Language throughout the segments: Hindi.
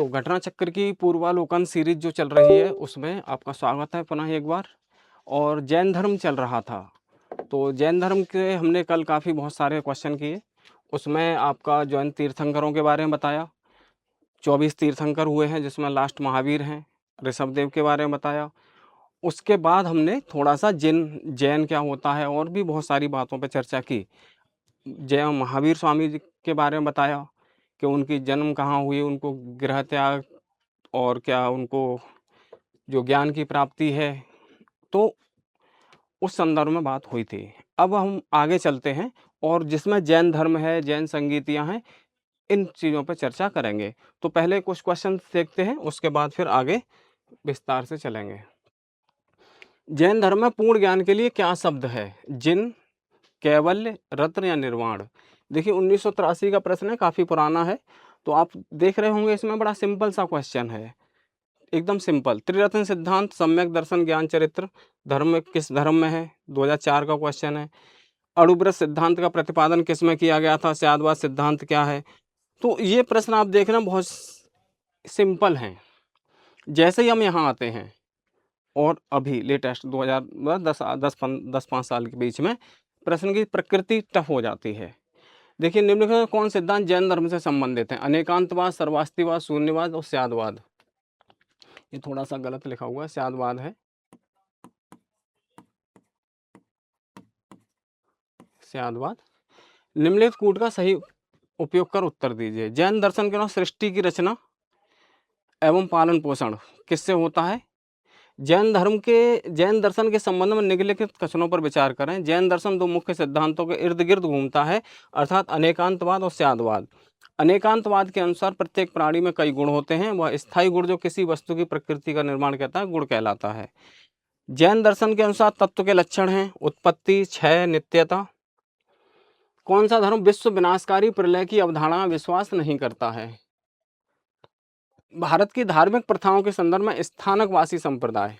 तो घटना चक्र की पूर्वालोकन सीरीज जो चल रही है उसमें आपका स्वागत है पुनः एक बार। और जैन धर्म चल रहा था, तो जैन धर्म के हमने कल काफ़ी बहुत सारे क्वेश्चन किए। उसमें आपका जैन तीर्थंकरों के बारे में बताया, 24 तीर्थंकर हुए हैं जिसमें लास्ट महावीर हैं, ऋषभदेव के बारे में बताया। उसके बाद हमने थोड़ा सा जैन क्या होता है और भी बहुत सारी बातों पर चर्चा की। जय महावीर स्वामी जी के बारे में बताया कि उनकी जन्म कहाँ हुई, उनको गृह त्याग और क्या उनको जो ज्ञान की प्राप्ति है, तो उस संदर्भ में बात हुई थी। अब हम आगे चलते हैं और जिसमें जैन धर्म है, जैन संगीतियाँ हैं, इन चीज़ों पर चर्चा करेंगे। तो पहले कुछ क्वेश्चन देखते हैं, उसके बाद फिर आगे विस्तार से चलेंगे। जैन धर्म में पूर्ण ज्ञान के लिए क्या शब्द है? जिन, कैवल्य, रत्न या निर्वाण? देखिए 1983 का प्रश्न है, काफ़ी पुराना है। तो आप देख रहे होंगे इसमें बड़ा सिंपल सा क्वेश्चन है, एकदम सिंपल। त्रिरत्न सिद्धांत, सम्यक दर्शन, ज्ञान चरित्र धर्म में किस धर्म में है? 2004 का क्वेश्चन है। अणुव्रत सिद्धांत का प्रतिपादन किस में किया गया था? स्यादवाद सिद्धांत क्या है? तो ये प्रश्न आप देख रहे हैं बहुत सिंपल हैं। जैसे ही हम यहाँ आते हैं और अभी लेटेस्ट 2010-5 साल के बीच में प्रश्न की प्रकृति टफ हो जाती है। देखिए निम्नलिखित में कौन सिद्धांत जैन धर्म से संबंधित है? अनेकांतवाद, सर्वास्तिवाद, शून्यवाद और स्यादवाद। ये थोड़ा सा गलत लिखा हुआ है, स्यादवाद है, स्यादवाद। निम्नलिखित कूट का सही उपयोग कर उत्तर दीजिए। जैन दर्शन के अनुसार सृष्टि की रचना एवं पालन पोषण किससे होता है? जैन दर्शन के संबंध में निम्नलिखित कथनों पर विचार करें। जैन दर्शन दो मुख्य सिद्धांतों के इर्द गिर्द घूमता है, अर्थात अनेकांतवाद और स्यादवाद। अनेकांतवाद के अनुसार प्रत्येक प्राणी में कई गुण होते हैं, वह स्थायी गुण जो किसी वस्तु की प्रकृति का निर्माण करता है गुण कहलाता है। जैन दर्शन के अनुसार तत्व के लक्षण हैं उत्पत्ति, क्षय, नित्यता। कौन सा धर्म विश्व विनाशकारी प्रलय की अवधारणा में विश्वास नहीं करता है? भारत की धार्मिक प्रथाओं के संदर्भ में स्थानकवासी संप्रदाय।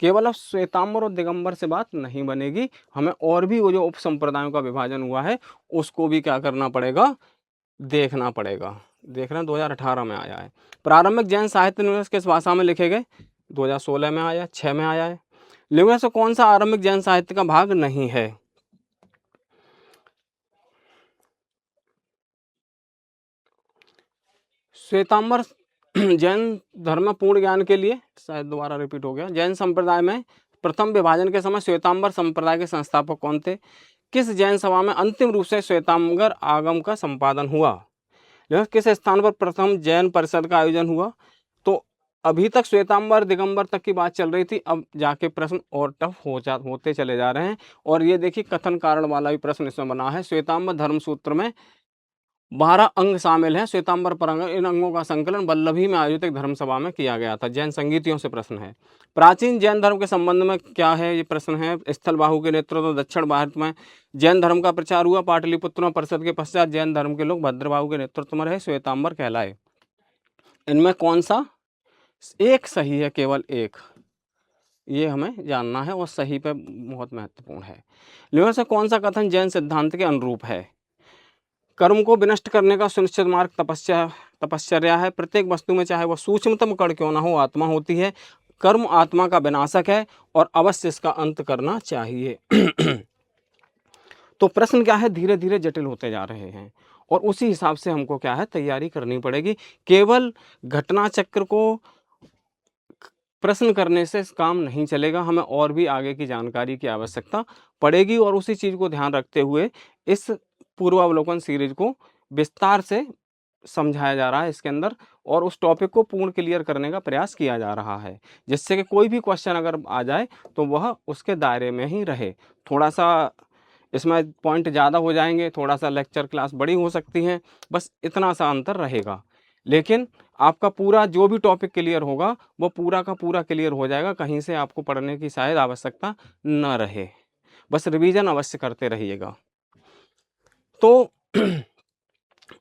केवल अब श्वेतांबर और दिगंबर से बात नहीं बनेगी, हमें और भी वो जो उप संप्रदायों का विभाजन हुआ है उसको भी क्या करना पड़ेगा, देखना पड़ेगा। देख रहे हैं 2018 में आया है। प्रारंभिक जैन साहित्य निवेश किस भाषा में लिखे गए? 2016 में आया, 6 में आया है। लिंग से कौन सा आरंभिक जैन साहित्य का भाग नहीं है? श्वेतांबर जैन धर्म पूर्ण ज्ञान के लिए, शायद दोबारा रिपीट हो गया। जैन संप्रदाय में प्रथम विभाजन के समय श्वेतांबर संप्रदाय के संस्थापक कौन थे? किस जैन सभा में अंतिम रूप से श्वेतांबर आगम का संपादन हुआ? किस स्थान पर प्रथम जैन परिषद का आयोजन हुआ? तो अभी तक श्वेतांबर दिगंबर तक की बात चल रही थी, अब जाके प्रश्न और टफ होते चले जा रहे हैं। और ये देखिए कथन कारण वाला भी प्रश्न इसमें बना है। श्वेतांबर धर्म सूत्र में 12 अंग शामिल हैं। श्वेतांबर पर इन अंगों का संकलन वल्लभी में आयोजित एक धर्मसभा में किया गया था। जैन संगीतियों से प्रश्न है। प्राचीन जैन धर्म के संबंध में क्या है? ये प्रश्न है। स्थलबाहु के नेतृत्व दक्षिण भारत में जैन धर्म का प्रचार हुआ। पाटलिपुत्र में परिषद के पश्चात जैन धर्म के लोग भद्रबाहु के नेतृत्व में रहे, श्वेतांबर कहलाए। इनमें कौन सा एक सही है? केवल एक, ये हमें जानना है और सही पे बहुत महत्वपूर्ण है। लिंग से कौन सा कथन जैन सिद्धांत के अनुरूप है? कर्म को विनष्ट करने का सुनिश्चित मार्ग तपश्चर्या है। प्रत्येक वस्तु में चाहे वह सूक्ष्मतम कण क्यों ना हो आत्मा होती है। कर्म आत्मा का विनाशक है और अवश्य इसका अंत करना चाहिए। तो प्रश्न क्या है, धीरे धीरे जटिल होते जा रहे हैं और उसी हिसाब से हमको क्या है तैयारी करनी पड़ेगी। केवल घटना चक्र को प्रश्न करने से काम नहीं चलेगा, हमें और भी आगे की जानकारी की आवश्यकता पड़ेगी। और उसी चीज़ को ध्यान रखते हुए इस पूर्वावलोकन सीरीज को विस्तार से समझाया जा रहा है इसके अंदर, और उस टॉपिक को पूर्ण क्लियर करने का प्रयास किया जा रहा है, जिससे कि कोई भी क्वेश्चन अगर आ जाए तो वह उसके दायरे में ही रहे। थोड़ा सा इसमें पॉइंट ज़्यादा हो जाएंगे, थोड़ा सा लेक्चर क्लास बड़ी हो सकती हैं, बस इतना सा अंतर रहेगा। लेकिन आपका पूरा जो भी टॉपिक क्लियर होगा वो पूरा का पूरा क्लियर हो जाएगा, कहीं से आपको पढ़ने की शायद आवश्यकता न रहे। बस रिवीजन अवश्य करते रहिएगा। तो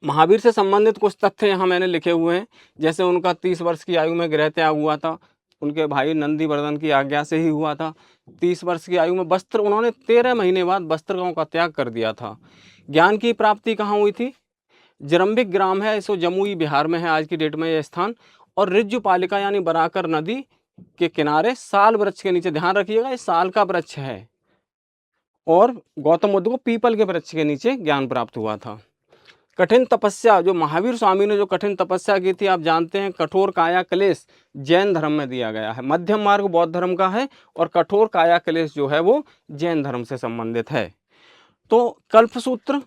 महावीर से संबंधित कुछ तथ्य यहाँ मैंने लिखे हुए हैं। जैसे उनका 30 वर्ष की आयु में गृह त्याग हुआ था, उनके भाई नंदीवर्धन की आज्ञा से ही हुआ था। 30 वर्ष की आयु में वस्त्र, उन्होंने 13 महीने बाद वस्त्रगांव का त्याग कर दिया था। ज्ञान की प्राप्ति कहाँ हुई थी? जरंबिक ग्राम है, इसको जमुई बिहार में है आज की डेट में यह स्थान। और रिज्जुपालिका यानी बराकर नदी के किनारे साल वृक्ष के नीचे, ध्यान रखिएगा ये साल का वृक्ष है, और गौतम बुद्ध को पीपल के वृक्ष के नीचे ज्ञान प्राप्त हुआ था। कठिन तपस्या, जो महावीर स्वामी ने जो कठिन तपस्या की थी, आप जानते हैं कठोर काया क्लेश जैन धर्म में दिया गया है। मध्यम मार्ग बौद्ध धर्म का है और कठोर काया क्लेश जो है वो जैन धर्म से संबंधित है। तो कल्पसूत्र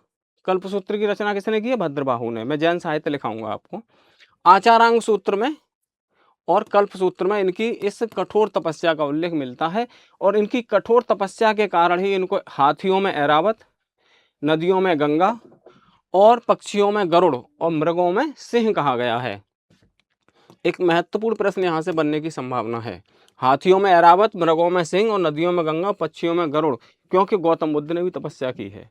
की रचना किसने की है? भद्रबाहु ने। मैं जैन साहित्य लिखाऊंगा आपको। आचारांग सूत्र में और कल्पसूत्र में इनकी इस कठोर तपस्या का उल्लेख मिलता है, और इनकी कठोर तपस्या के कारण ही इनको हाथियों में ऐरावत, नदियों में गंगा, और पक्षियों में गरुड़, और मृगों में सिंह कहा गया है। एक महत्वपूर्ण प्रश्न यहाँ से बनने की संभावना है। हाथियों में ऐरावत, मृगों में सिंह, और नदियों में गंगा, पक्षियों में गरुड़, क्योंकि गौतम बुद्ध ने भी तपस्या की है,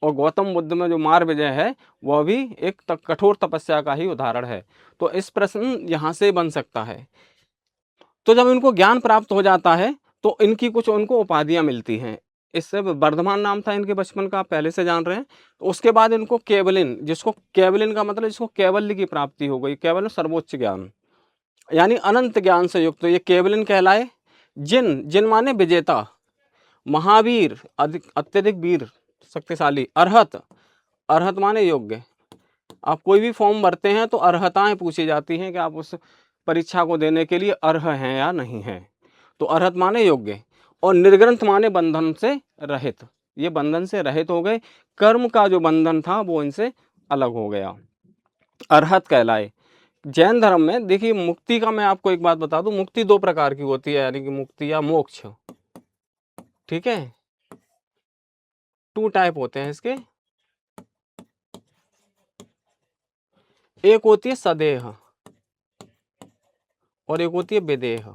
और गौतम बुद्ध में जो मार विजय है वह भी एक कठोर तपस्या का ही उदाहरण है। तो इस प्रश्न यहाँ से बन सकता है। तो जब इनको ज्ञान प्राप्त हो जाता है तो इनकी कुछ उनको उपाधियां मिलती हैं। इससे वर्धमान नाम था इनके बचपन का, आप पहले से जान रहे हैं। तो उसके बाद इनको केवलिन, जिसको केवलिन का मतलब जिसको कैवल्य की प्राप्ति हो गई, केवल सर्वोच्च ज्ञान यानी अनंत ज्ञान से युक्त, तो ये केवलिन कहलाए। जिन, जिन माने विजेता, महावीर अधिक अत्यधिक वीर शक्तिशाली, अरहत, अरहत माने योग्य। आप कोई भी फॉर्म भरते हैं तो अर्हताएं पूछी जाती हैं कि आप उस परीक्षा को देने के लिए अर्ह हैं या नहीं हैं। तो अरहत माने योग्य, और निर्ग्रंथ माने बंधन से रहित। ये बंधन से रहित हो गए, कर्म का जो बंधन था वो इनसे अलग हो गया, अरहत कहलाए। जैन धर्म में देखिए मुक्ति का मैं आपको एक बात बता दूं, मुक्ति दो प्रकार की होती है, यानी कि मुक्ति या मोक्ष, ठीक है, 2 टाइप होते हैं इसके। एक होती है सदेह और एक होती है विदेह।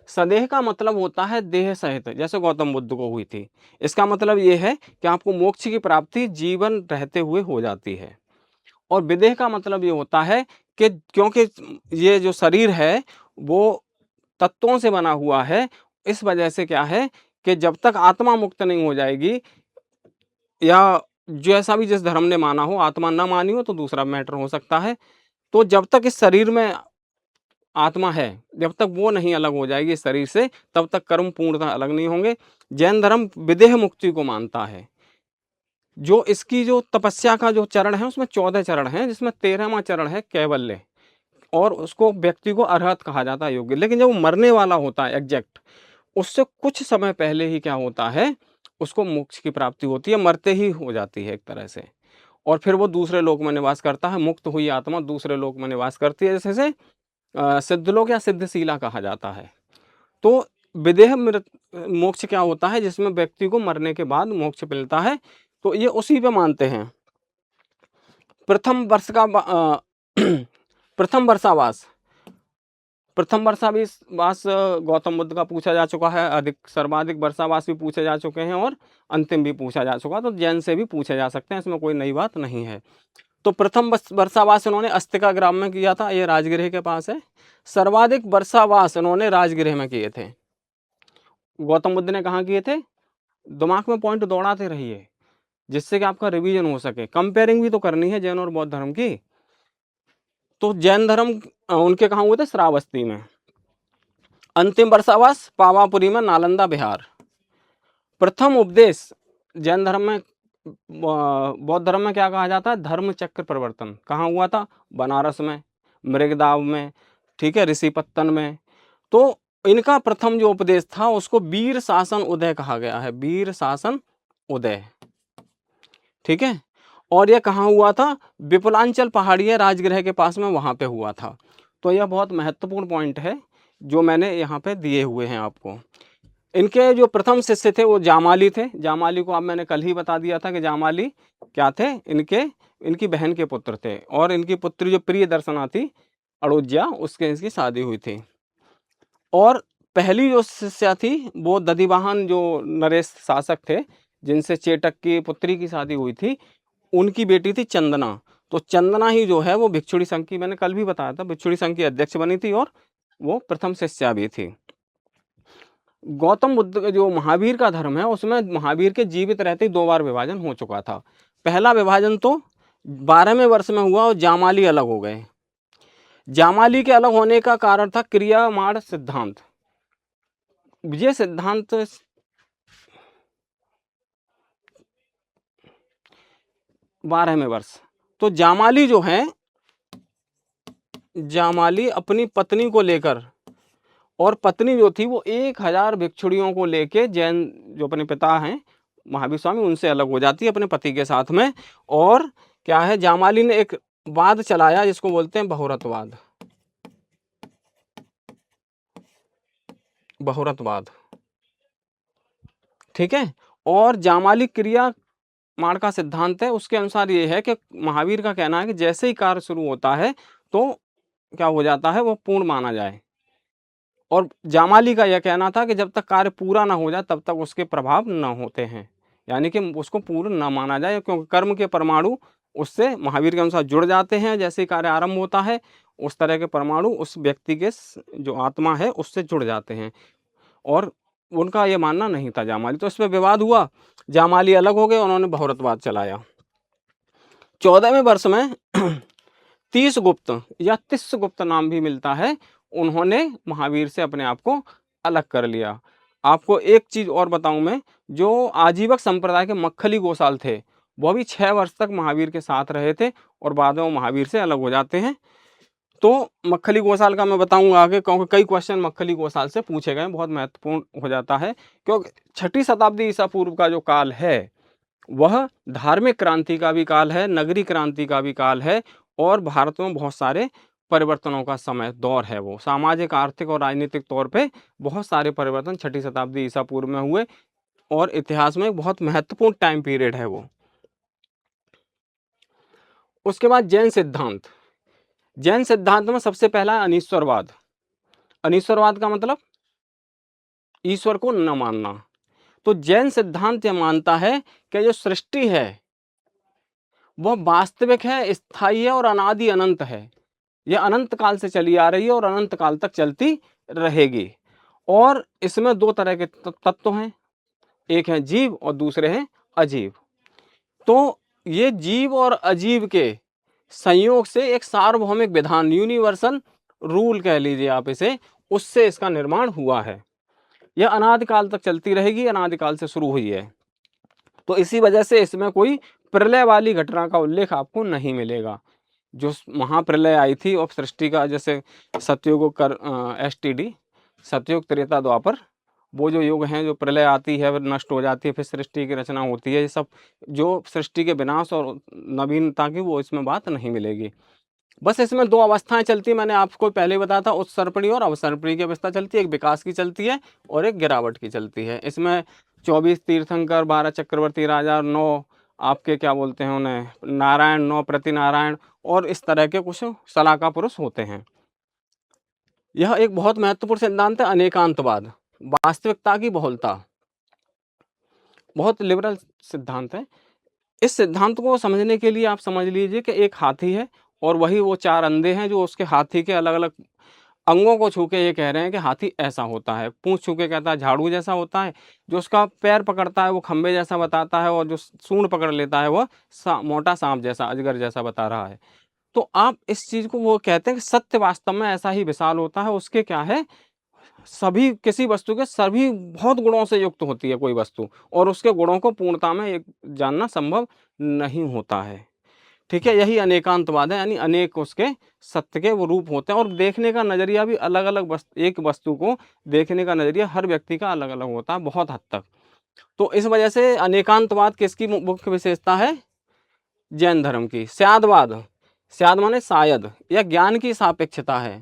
सदेह का मतलब होता है देह सहित, जैसे गौतम बुद्ध को हुई थी। इसका मतलब ये है कि आपको मोक्ष की प्राप्ति जीवन रहते हुए हो जाती है। और विदेह का मतलब ये होता है कि क्योंकि ये जो शरीर है वो तत्वों से बना हुआ है, इस वजह से क्या है कि जब तक आत्मा मुक्त नहीं हो जाएगी, या जैसा भी जिस धर्म ने माना हो, आत्मा ना मानी हो तो दूसरा मैटर हो सकता है। तो जब तक इस शरीर में आत्मा है, जब तक वो नहीं अलग हो जाएगी इस शरीर से, तब तक कर्म पूर्णतः अलग नहीं होंगे। जैन धर्म विदेह मुक्ति को मानता है। जो इसकी जो तपस्या का जो चरण है उसमें 14 चरण हैं, जिसमें 13वां चरण है कैवल्य, और उसको व्यक्ति को अरहत कहा जाता है, योग्य। लेकिन जब वो मरने वाला होता है एग्जैक्ट, उससे कुछ समय पहले ही क्या होता है, उसको मोक्ष की प्राप्ति होती है, मरते ही हो जाती है एक तरह से। और फिर वो दूसरे लोक में निवास करता है, मुक्त हुई आत्मा दूसरे लोक में निवास करती है, जैसे सिद्धलोक या सिद्धशीला कहा जाता है। तो विदेह मोक्ष क्या होता है, जिसमें व्यक्ति को मरने के बाद मोक्ष मिलता है, तो ये उसी पे मानते हैं। प्रथम वर्ष का प्रथम वर्षावास, प्रथम वर्षावास गौतम बुद्ध का पूछा जा चुका है, अधिक सर्वाधिक वर्षावास भी पूछे जा चुके हैं, और अंतिम भी पूछा जा चुका, तो जैन से भी पूछे जा सकते हैं, इसमें कोई नई बात नहीं है। तो प्रथम वर्षावास इन्होंने अस्तिका ग्राम में किया था, ये राजगृह के पास है। सर्वाधिक वर्षावास इन्होंने राजगृह में किए थे। गौतम बुद्ध ने कहाँ किए थे? दिमाग में पॉइंट दौड़ाते रहिए, जिससे कि आपका रिवीजन हो सके, कंपेयरिंग भी तो करनी है जैन और बौद्ध धर्म की। तो जैन धर्म उनके कहाँ हुए थे? श्रावस्ती में। अंतिम वर्षावास पावापुरी में, नालंदा बिहार। प्रथम उपदेश जैन धर्म में, बौद्ध धर्म में क्या कहा जाता है? धर्म चक्र प्रवर्तन कहाँ हुआ था? बनारस में, मृगदाव में, ठीक है, ऋषिपत्तन में। तो इनका प्रथम जो उपदेश था उसको वीर शासन उदय कहा गया है, वीर शासन उदय, ठीक है। और यह कहाँ हुआ था? विपुलांचल पहाड़िया राजगृह के पास में, वहाँ पे हुआ था। तो यह बहुत महत्वपूर्ण पॉइंट है जो मैंने यहाँ पे दिए हुए हैं आपको। इनके जो प्रथम शिष्य थे वो जामाली थे। जामाली को आप मैंने कल ही बता दिया था कि जामाली क्या थे, इनकी बहन के पुत्र थे, और इनकी पुत्री जो प्रिय दर्शना थी अड़ोज्या, उसके इसकी शादी हुई थी। और पहली जो शिष्या थी वो दधिवाहन जो नरेश शासक थे, जिनसे चेटक की पुत्री की शादी हुई थी, उनकी बेटी थी चंदना। तो चंदना ही जो है वो भिक्षुणी संघ की, मैंने कल भी बताया था, भिक्षुणी संघ की अध्यक्ष बनी थी, और वो प्रथम शिष्या भी थी। गौतम बुद्ध का जो महावीर का धर्म है उसमें महावीर के जीवित रहते ही 2 बार विभाजन हो चुका था। पहला विभाजन तो 12वें वर्ष में हुआ और जामाली अलग हो गए। जामाली के अलग होने का कारण था क्रियामाण सिद्धांत। ये सिद्धांत 12वें वर्ष। तो जामाली जो है, जामाली अपनी पत्नी को लेकर, और पत्नी जो थी वो 1000 भिक्षुणियों को लेके, जैन जो अपने पिता हैं महावीर स्वामी, उनसे अलग हो जाती है अपने पति के साथ में। और क्या है, जामाली ने एक वाद चलाया जिसको बोलते हैं बहुरतवाद। बहुरतवाद, ठीक है। और जामाली क्रिया माण का सिद्धांत है, उसके अनुसार ये है कि महावीर का कहना है कि जैसे ही कार्य शुरू होता है तो क्या हो जाता है, वो पूर्ण माना जाए। और जामाली का यह कहना था कि जब तक कार्य पूरा ना हो जाए तब तक उसके प्रभाव न होते हैं, यानी कि उसको पूर्ण न माना जाए, क्योंकि कर्म के परमाणु उससे महावीर के अनुसार जुड़ जाते हैं। जैसे ही कार्य आरंभ होता है उस तरह के परमाणु उस व्यक्ति के जो आत्मा है उससे जुड़ जाते हैं। और उनका ये मानना नहीं था जामाली, तो इसमें विवाद हुआ, जामाली अलग हो गए, उन्होंने बहुरतवाद चलाया। 14वें वर्ष में 30 गुप्त या 30 गुप्त नाम भी मिलता है, उन्होंने महावीर से अपने आप को अलग कर लिया। आपको एक चीज और बताऊं मैं, जो आजीवक संप्रदाय के मक्खली गोसाल थे, वो भी 6 वर्ष तक महावीर के साथ रहे थे और बाद में वो महावीर से अलग हो जाते हैं। तो मक्खली गोसाल का मैं बताऊंगा आगे, क्योंकि कई क्वेश्चन मक्खली गोसाल से पूछे गए, बहुत महत्वपूर्ण हो जाता है। क्योंकि 6ठी शताब्दी ईसा पूर्व का जो काल है वह धार्मिक क्रांति का भी काल है, नगरी क्रांति का भी काल है, और भारत में बहुत सारे परिवर्तनों का समय दौर है। वो सामाजिक, आर्थिक और राजनीतिक तौर पे बहुत सारे परिवर्तन 6ठी शताब्दी ईसा पूर्व में हुए, और इतिहास में एक बहुत महत्वपूर्ण टाइम पीरियड है वो। उसके बाद जैन सिद्धांत। जैन सिद्धांत में सबसे पहला है अनीश्वरवाद। अनीश्वरवाद का मतलब ईश्वर को न मानना। तो जैन सिद्धांत यह मानता है कि जो सृष्टि है वह वास्तविक है, स्थायी है और अनादि अनंत है। यह अनंत काल से चली आ रही है और अनंत काल तक चलती रहेगी। और इसमें 2 तरह के तत्व हैं, एक है जीव और दूसरे हैं अजीव। तो ये जीव और अजीव के संयोग से एक सार्वभौमिक विधान, यूनिवर्सल रूल कह लीजिए आप इसे, उससे इसका निर्माण हुआ है। यह अनादिकाल तक चलती रहेगी, अनादिकाल से शुरू हुई है। तो इसी वजह से इसमें कोई प्रलय वाली घटना का उल्लेख आपको नहीं मिलेगा। जो महाप्रलय आई थी और सृष्टि का, जैसे सतयुग कर STD, सतयुग, त्रेता, द्वापर, वो जो युग हैं, जो प्रलय आती है, नष्ट हो जाती है, फिर सृष्टि की रचना होती है, ये सब जो सृष्टि के विनाश और नवीनता की, वो इसमें बात नहीं मिलेगी। बस इसमें 2 अवस्थाएं चलती है, मैंने आपको पहले बताया था, उत्सर्पणी और अवसर्पणी की अवस्था चलती है। एक विकास की चलती है और एक गिरावट की चलती है। इसमें 24 तीर्थंकर, 12 चक्रवर्ती राजा, 9 आपके क्या बोलते हैं उन्हें, नारायण, 9 प्रति नारायण, और इस तरह के कुछ सलाहकार पुरुष होते हैं। यह एक बहुत महत्वपूर्ण सिद्धांत है, अनेकांतवाद, वास्तविकता की बहुलता, बहुत लिबरल सिद्धांत है। इस सिद्धांत को समझने के लिए आप समझ लीजिए कि एक हाथी है और वही वो 4 अंधे हैं जो उसके हाथी के अलग अलग अंगों को छू के ये कह रहे हैं कि हाथी ऐसा होता है। पूंछ छू के कहता है झाड़ू जैसा होता है, जो उसका पैर पकड़ता है वो खंबे जैसा बताता है, और जो सूंड पकड़ लेता है वह मोटा सांप जैसा, अजगर जैसा बता रहा है। तो आप इस चीज को, वो कहते हैं कि सत्य वास्तव में ऐसा ही विशाल होता है। उसके क्या है, सभी, किसी वस्तु के सभी बहुत गुणों से युक्त होती है कोई वस्तु, और उसके गुणों को पूर्णता में जानना संभव नहीं होता है। ठीक है, यही अनेकांतवाद है, यानी अनेक उसके सत्य के वो रूप होते हैं, और देखने का नजरिया भी अलग अलग, एक वस्तु को देखने का नजरिया हर व्यक्ति का अलग अलग होता है बहुत हद तक। तो इस वजह से अनेकांतवाद किसकी मुख्य विशेषता है, जैन धर्म की। स्यादवाद, स्याद माने शायद, यह ज्ञान की सापेक्षता है,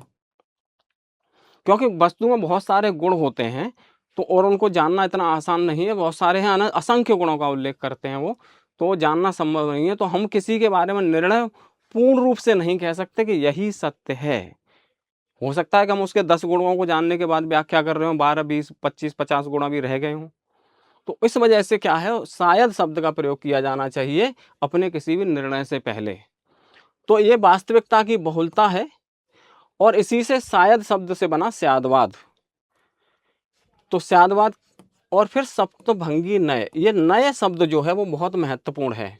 क्योंकि वस्तु में बहुत सारे गुण होते हैं, तो और उनको जानना इतना आसान नहीं है, बहुत सारे हैं, असंख्य गुणों का उल्लेख करते हैं वो, तो जानना संभव नहीं है। तो हम किसी के बारे में निर्णय पूर्ण रूप से नहीं कह सकते कि यही सत्य है। हो सकता है कि हम उसके 10 गुणों को जानने के बाद व्याख्या कर रहे हो, 12, 20, 25, 50 गुण भी रह गए हों। तो इस वजह से क्या है, शायद शब्द का प्रयोग किया जाना चाहिए अपने किसी भी निर्णय से पहले। तो ये वास्तविकता की बहुलता है, और इसी से शायद शब्द से बना स्यादवाद। तो स्यादवाद, और फिर सप्तभंगी नय, ये नए शब्द जो है वो बहुत महत्वपूर्ण है।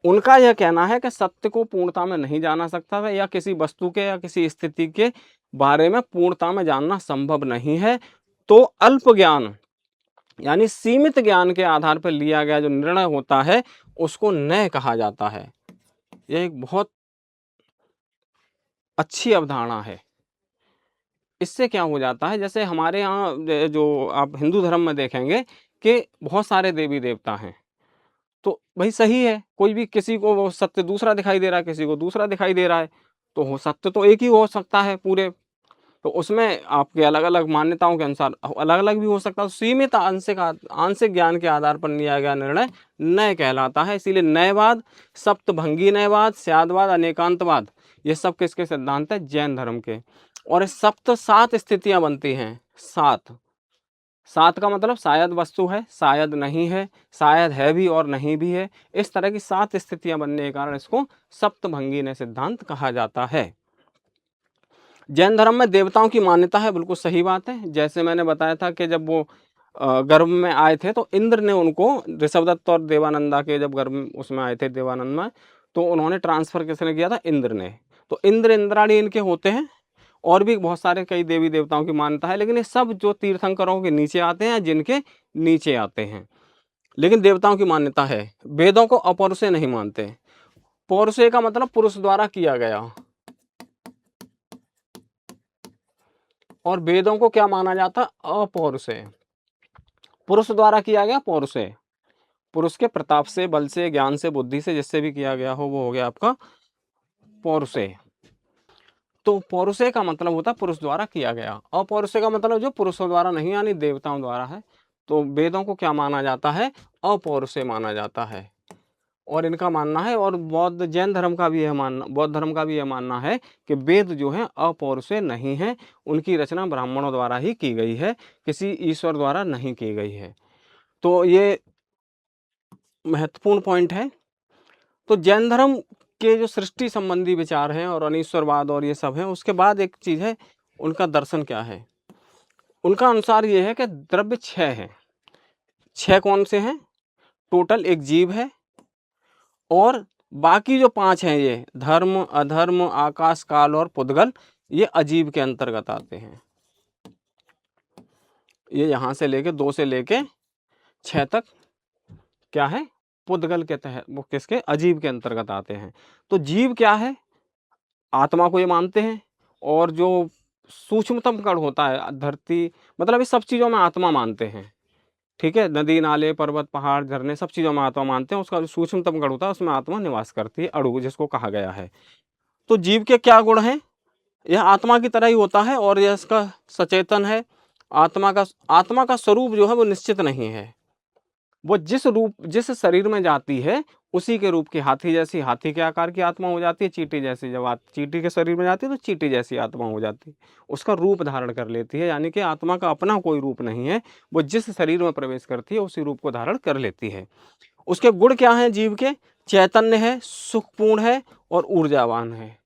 उनका यह कहना है कि सत्य को पूर्णता में नहीं जाना सकता है, या किसी वस्तु के या किसी स्थिति के बारे में पूर्णता में जानना संभव नहीं है। तो अल्प ज्ञान यानी सीमित ज्ञान के आधार पर लिया गया जो निर्णय होता है उसको न्याय कहा जाता है। यह एक बहुत अच्छी अवधारणा है। इससे क्या हो जाता है, जैसे हमारे यहाँ जो आप हिंदू धर्म में देखेंगे कि बहुत सारे देवी देवता हैं, तो भाई सही है, कोई भी किसी को वो सत्य दूसरा दिखाई दे रहा है, किसी को दूसरा दिखाई दे रहा है, तो हो सत्य तो एक ही हो सकता है पूरे। तो उसमें आपके अलग अलग मान्यताओं के अनुसार अलग अलग भी हो सकता है। सीमित आंशिक ज्ञान के आधार पर लिया गया निर्णय न्याय कहलाता है। इसीलिए न्यायवाद, सप्तभंगी न्यायवाद, स्यादवाद, अनेकांतवाद, ये सब किसके सिद्धांत है? जैन धर्म के। और सप्त 7 स्थितियां बनती हैं। 7 का मतलब शायद वस्तु है, शायद नहीं है, शायद है भी और नहीं भी है। इस तरह की 7 स्थितियां बनने के कारण इसको सप्तभंगी न्याय सिद्धांत कहा जाता है। जैन धर्म में देवताओं की मान्यता है, बिल्कुल सही बात है। जैसे मैंने बताया था कि जब वो गर्भ में आए थे तो इंद्र ने उनको, ऋषभदत्त और देवानंदा के जब गर्भ उसमें आए थे देवानंद में, तो उन्होंने ट्रांसफर किसने किया था? इंद्र ने। तो इंद्र इंद्राणी इनके होते हैं। और भी बहुत सारे कई देवी देवताओं की मान्यता है, लेकिन ये सब जो तीर्थंकरों के नीचे आते हैं, जिनके नीचे आते हैं। लेकिन देवताओं की मान्यता है। वेदों को अपौरुषेय नहीं मानते। पौरुषेय का मतलब पुरुष द्वारा किया गया, और वेदों को क्या माना जाता? अपौरुषेय। पुरुष द्वारा किया गया पौरुषेय। पुरुष के प्रताप से, बल से, ज्ञान से, बुद्धि से, जिससे भी किया गया हो वो हो गया आपका पौरुषेय। तो पौरुषेय का मतलब होता है पुरुष द्वारा किया गया। अपौरुषेय का मतलब जो पुरुषों द्वारा नहीं यानी देवताओं द्वारा है। तो वेदों को क्या माना जाता है? अपौरुषेय माना जाता है। और इनका मानना है, और बौद्ध जैन धर्म का भी यह मानना, बौद्ध धर्म का भी यह मानना है कि वेद जो है अपौरुषेय नहीं है। उनकी रचना ब्राह्मणों द्वारा ही की गई है, किसी ईश्वर द्वारा नहीं की गई है। तो ये महत्वपूर्ण पॉइंट है। तो जैन धर्म के जो सृष्टि संबंधी विचार हैं और अनीश्वरवाद और ये सब हैं, उसके बाद एक चीज है, उनका दर्शन क्या है। उनका अनुसार ये है कि द्रव्य 6 हैं। 6 कौन से हैं? टोटल एक जीव है, और बाकी जो 5 हैं ये धर्म, अधर्म, आकाश, काल और पुद्गल, ये अजीव के अंतर्गत आते हैं। ये यहाँ से लेके 2 से लेके 6 तक क्या है? पुद्गल के तहत, वो किसके? अजीव के अंतर्गत आते हैं। तो जीव क्या है? आत्मा को ये मानते हैं। और जो सूक्ष्मतम कण होता है धरती, मतलब इस सब चीज़ों में आत्मा मानते हैं। ठीक है, नदी, नाले, पर्वत, पहाड़, झरने, सब चीज़ों में आत्मा मानते हैं। उसका जो सूक्ष्मतम कण होता है उसमें आत्मा निवास करती है, अणु जिसको कहा गया है। तो जीव के क्या गुण हैं? यह आत्मा की तरह ही होता है, और यह इसका सचेतन है। आत्मा का स्वरूप जो है वो निश्चित नहीं है। वो जिस शरीर में जाती है उसी के रूप की, हाथी जैसी हाथी के आकार की आत्मा हो जाती है, चींटी जैसी जब चींटी के शरीर में जाती है तो चींटी जैसी आत्मा हो जाती है, उसका रूप धारण कर लेती है। यानी कि आत्मा का अपना कोई रूप नहीं है, वो जिस शरीर में प्रवेश करती है उसी रूप को धारण कर लेती है। उसके गुण क्या हैं जीव के? चैतन्य है, सुखपूर्ण है और ऊर्जावान है।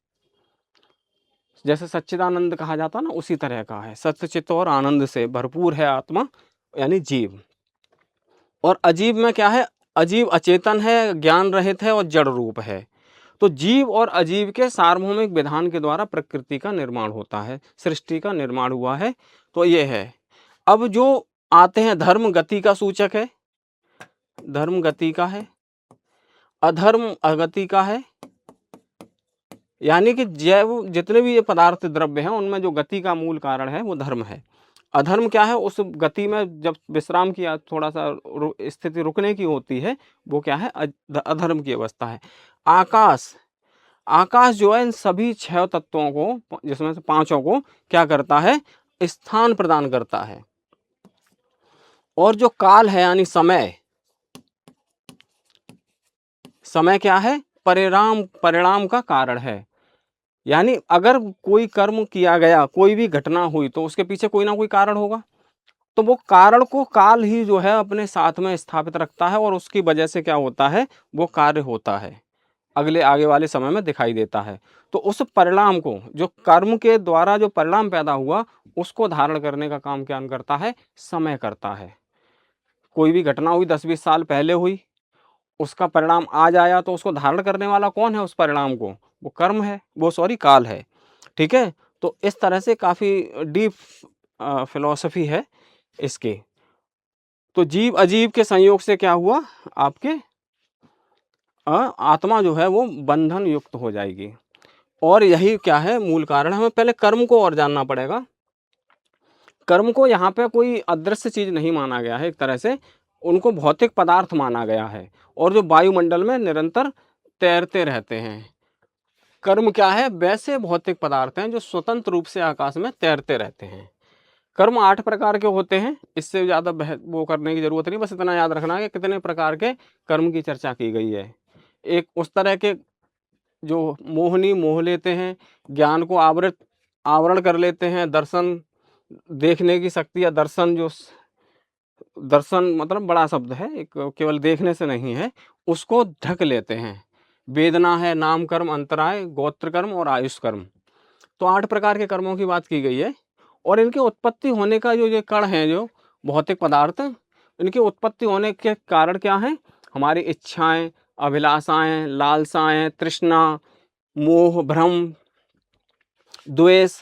जैसे सच्चिदानंद कहा जाता ना, उसी तरह का है। सत्य, चित्त और आनंद से भरपूर है आत्मा, यानी जीव। और अजीब में क्या है? अजीब अचेतन है, ज्ञान रहित है और जड़ रूप है। तो जीव और अजीव के सार्वभौमिक विधान के द्वारा प्रकृति का निर्माण होता है, सृष्टि का निर्माण हुआ है। तो ये है। अब जो आते हैं, धर्म गति का सूचक है, धर्म गति का है। अधर्म अगति का है। यानी कि जैव जितने भी ये पदार्थ द्रव्य हैं उनमें जो गति का मूल कारण है वो धर्म है। अधर्म क्या है? उस गति में जब विश्राम की थोड़ा सा स्थिति रुकने की होती है, वो क्या है? अधर्म की अवस्था है। आकाश, आकाश जो है इन सभी 6 तत्वों को, जिसमें से 5 को क्या करता है? स्थान प्रदान करता है। और जो काल है यानी समय, समय क्या है? परिणाम का कारण है। यानी अगर कोई कर्म किया गया, कोई भी घटना हुई, तो उसके पीछे कोई ना कोई कारण होगा। तो वो कारण को काल ही जो है अपने साथ में स्थापित रखता है, और उसकी वजह से क्या होता है? वो कार्य होता है, आगे वाले समय में दिखाई देता है। तो उस परिणाम को, जो कर्म के द्वारा जो परिणाम पैदा हुआ, उसको धारण करने का काम क्या करता है? समय करता है। कोई भी घटना हुई 10-20 साल पहले हुई, उसका परिणाम आ जाया तो उसको धारण करने वाला कौन है उस परिणाम को? वो कर्म है, वो सॉरी काल है। ठीक है? तो इस तरह से काफ़ी डीप फिलॉसफी है इसकी। तो जीव अजीव के संयोग से क्या हुआ आपके आत्मा जो है वो बंधन युक्त हो जाएगी। और यही क्या है मूल कारण है। हमें पहले कर्म को और जानना पड़ेगा। कर्म को यहाँ पे कोई अदृश्य चीज नहीं माना गया है, एक तरह से उनको भौतिक पदार्थ माना गया है और जो वायुमंडल में निरंतर तैरते रहते हैं। कर्म क्या है? वैसे भौतिक पदार्थ हैं जो स्वतंत्र रूप से आकाश में तैरते रहते हैं। कर्म 8 प्रकार के होते हैं, इससे ज़्यादा वो करने की ज़रूरत नहीं, बस इतना याद रखना है कि कितने प्रकार के कर्म की चर्चा की गई है। एक उस तरह के जो मोहिनी मोह लेते हैं, ज्ञान को आवरण कर लेते हैं, दर्शन देखने की शक्ति या दर्शन दर्शन मतलब बड़ा शब्द है, एक केवल देखने से नहीं है, उसको ढक लेते हैं। वेदना है, नाम कर्म, अंतराय, गोत्र कर्म और आयुष कर्म। तो 8 प्रकार के कर्मों की बात की गई है और इनकी उत्पत्ति होने का जो ये कण है, जो भौतिक पदार्थ, इनकी उत्पत्ति होने के कारण क्या है? हमारी इच्छाएं, अभिलाषाएं, लालसाएं, तृष्णा, मोह, भ्रम, द्वेष,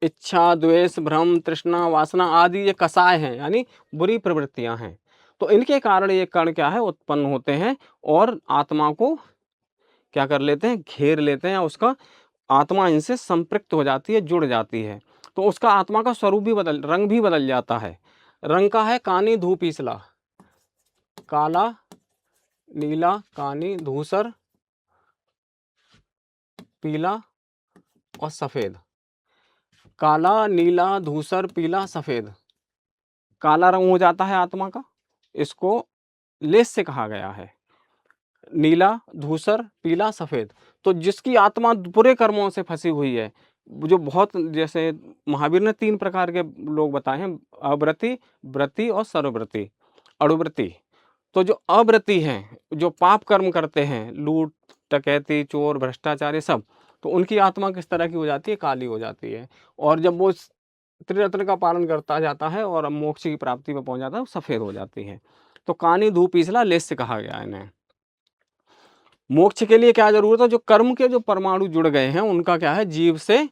इच्छा, द्वेष, भ्रम, तृष्णा, वासना आदि ये कसाय हैं, यानी बुरी प्रवृत्तियां हैं। तो इनके कारण ये कण क्या है उत्पन्न होते हैं और आत्मा को क्या कर लेते हैं? घेर लेते हैं। उसका आत्मा इनसे संपृक्त हो जाती है, जुड़ जाती है। तो उसका आत्मा का स्वरूप भी रंग भी बदल जाता है। रंग का है कानी धूपीसला, काला, नीला, कानी, धूसर, पीला और सफेद। काला, नीला, धूसर, पीला, सफेद। काला रंग हो जाता है आत्मा का, इसको लेस्य कहा गया है। नीला, धूसर, पीला, सफेद। तो जिसकी आत्मा बुरे कर्मों से फंसी हुई है, जो बहुत, जैसे महावीर ने 3 प्रकार के लोग बताए हैं, अव्रति, व्रति और सर्वव्रति, अणुव्रति। तो जो अव्रति हैं, जो पाप कर्म करते हैं, लूट, डकैती, चोर, भ्रष्टाचार, ये सब, तो उनकी आत्मा किस तरह की हो जाती है? काली हो जाती है। और जब वो त्रिरत्न का पालन करता जाता है और मोक्ष की प्राप्ति में पहुंच जाता है, वो सफेद हो जाती है। तो कानी धूप इसला लेस्य कहा गया इन्हें। मोक्ष के लिए क्या जरूरत है? जो कर्म के जो परमाणु जुड़ गए हैं उनका क्या है? जीव से,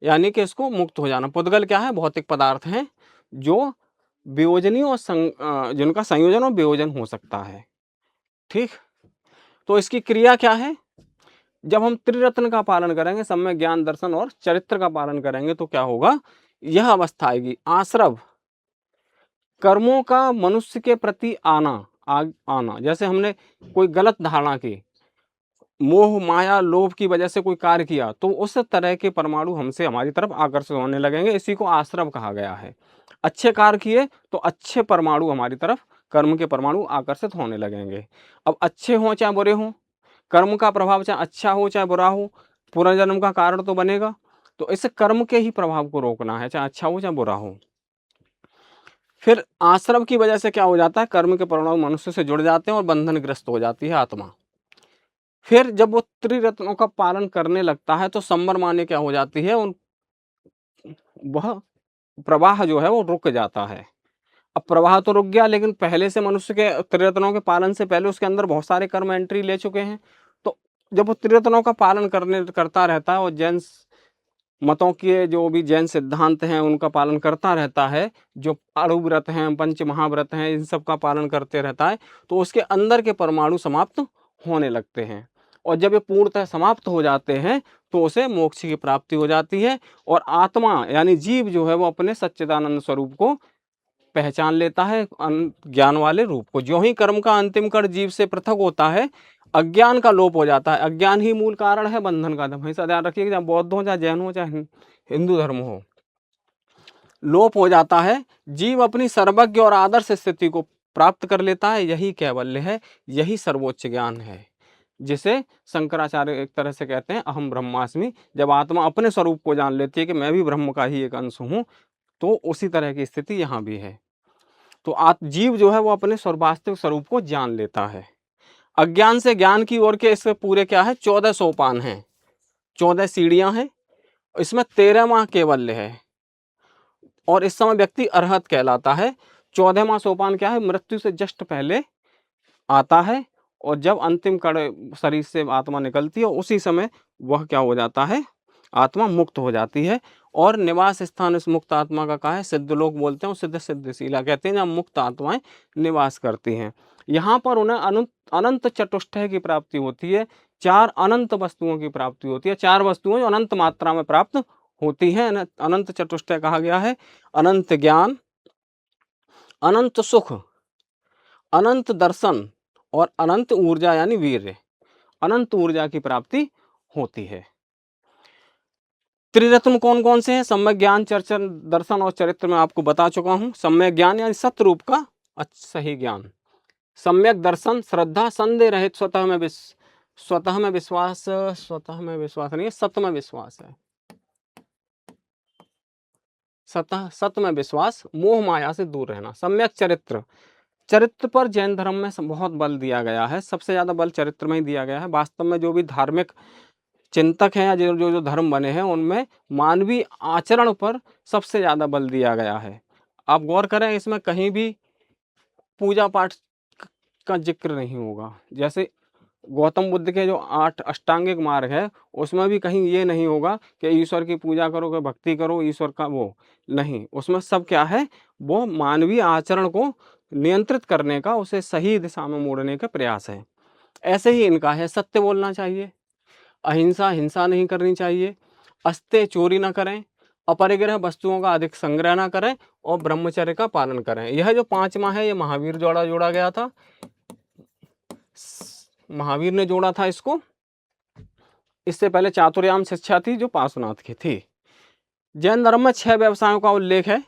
यानी कि इसको मुक्त हो जाना। पुद्गल क्या है? भौतिक पदार्थ हैं जो वियोजनी और जिनका संयोजन और वियोजन हो सकता है। ठीक। तो इसकी क्रिया क्या है? जब हम त्रिरत्न का पालन करेंगे, सम्यक ज्ञान, दर्शन और चरित्र का पालन करेंगे, तो क्या होगा? यह अवस्था आएगी आश्रव, कर्मों का मनुष्य के प्रति आना। जैसे हमने कोई गलत धारणा की, मोह, माया, लोभ की वजह से कोई कार्य किया, तो उस तरह के परमाणु हमसे हमारी तरफ आकर्षित होने लगेंगे। इसी को आश्रव कहा गया है। अच्छे कार्य किए तो अच्छे परमाणु हमारी तरफ, कर्म के परमाणु आकर्षित होने लगेंगे। अब अच्छे हों चाहे बुरे हों, कर्म का प्रभाव चाहे अच्छा हो चाहे बुरा हो, पुनर्जन्म का कारण तो बनेगा। तो इस कर्म के ही प्रभाव को रोकना है, चाहे अच्छा हो चाहे बुरा हो। फिर आश्रम की वजह से क्या हो जाता है? कर्म के परिणाम मनुष्य से जुड़ जाते हैं और बंधनग्रस्त हो जाती है आत्मा। फिर जब वो त्रिरत्नों का पालन करने लगता है तो संबर माने क्या हो जाती है? वह प्रवाह जो है वो रुक जाता है। अब प्रवाह तो रुक गया, लेकिन पहले से मनुष्य के त्रिरत्नों के पालन से पहले उसके अंदर बहुत सारे कर्म एंट्री ले चुके हैं। तो जब वो त्रिरत्नों का पालन करता रहता है और जैन मतों के जो भी जैन सिद्धांत हैं उनका पालन करता रहता है, जो अणु व्रत हैं, पंच महाव्रत हैं, इन सब का पालन करते रहता है, तो उसके अंदर के परमाणु समाप्त होने लगते हैं। और जब ये पूर्णतः समाप्त हो जाते हैं तो उसे मोक्ष की प्राप्ति हो जाती है और आत्मा यानी जीव जो है वो अपने सच्चिदानंद स्वरूप को पहचान लेता है, ज्ञान वाले रूप को। ज्यों ही कर्म का अंतिम कण जीव से पृथक होता है, अज्ञान का लोप हो जाता है। अज्ञान ही मूल कारण है बंधन का। हमेशा ध्यान रखिए, चाहे बौद्ध हो, चाहे जैन हो, चाहे हिंदू धर्म हो, लोप हो जाता है। जीव अपनी सर्वज्ञ और आदर्श स्थिति को प्राप्त कर लेता है। यही कैवल्य है, यही सर्वोच्च ज्ञान है, जिसे शंकराचार्य एक तरह से कहते हैं अहम ब्रह्मास्मि। जब आत्मा अपने स्वरूप को जान लेती है कि मैं भी ब्रह्म का ही एक अंश हूँ, तो उसी तरह की स्थिति यहाँ भी है। तो जीव जो है वो अपने वास्तविक स्वरूप को जान लेता है। अज्ञान से ज्ञान की ओर के इसमें पूरे क्या है? 14 सोपान हैं, 14 सीढ़ियां हैं। इसमें 13वां कैवल्य है और इस समय व्यक्ति अरहत कहलाता है। 14वां सोपान क्या है? मृत्यु से जस्ट पहले आता है, और जब अंतिम कण शरीर से आत्मा निकलती है उसी समय वह क्या हो जाता है, आत्मा मुक्त हो जाती है। और निवास स्थान इस मुक्त आत्मा का कहाँ है, सिद्ध लोग बोलते हैं, और सिद्ध सिद्धशीला कहते हैं, जहाँ मुक्त आत्माएं निवास करती हैं। यहाँ पर उन्हें अनंत अनंत चतुष्टय की प्राप्ति होती है, 4 अनंत वस्तुओं की प्राप्ति होती है, 4 वस्तुएं जो अनंत मात्रा में प्राप्त होती हैं। अनंत चतुष्टय कहा गया है, अनंत ज्ञान, अनंत सुख, अनंत दर्शन और अनंत ऊर्जा यानी वीर्य। अनंत ऊर्जा की प्राप्ति होती है। त्रिरत्न कौन कौन से हैं? सम्यक ज्ञान, चर्चन, दर्शन और चरित्र में आपको बता चुका हूं। सम्यक ज्ञान यानी सत्य रूप का सही ज्ञान। सम्यक दर्शन श्रद्धा, संदेह रहित स्वतः में विश्वास नहीं है, सत्य में विश्वास है। सत्य में विश्वास, मोह माया से दूर रहना। सम्यक चरित्र, चरित्र पर जैन धर्म में बहुत बल दिया गया है, सबसे ज्यादा बल चरित्र में ही दिया गया है। वास्तव में जो भी धार्मिक चिंतक हैं या जो धर्म बने हैं उनमें मानवीय आचरण पर सबसे ज्यादा बल दिया गया है। आप गौर करें, इसमें कहीं भी पूजा पाठ का जिक्र नहीं होगा। जैसे गौतम बुद्ध के जो 8 अष्टांगिक मार्ग है उसमें भी कहीं ये नहीं होगा कि ईश्वर की पूजा करो, कि भक्ति करो, ईश्वर का वो नहीं। उसमें सब क्या है, वो मानवीय आचरण को नियंत्रित करने का, उसे सही दिशा में मोड़ने का प्रयास है। ऐसे ही इनका है, सत्य बोलना चाहिए, अहिंसा, हिंसा नहीं करनी चाहिए, अस्ते चोरी न करें, अपरिग्रह वस्तुओं का अधिक संग्रह न करें और ब्रह्मचर्य का पालन करें। यह जो 5वां है ये महावीर जोड़ा गया था, महावीर ने जोड़ा था इसको। इससे पहले चातुर्याम शिक्षा थी जो पार्श्वनाथ की थी। जैन धर्म में 6 व्यवसायों का उल्लेख है।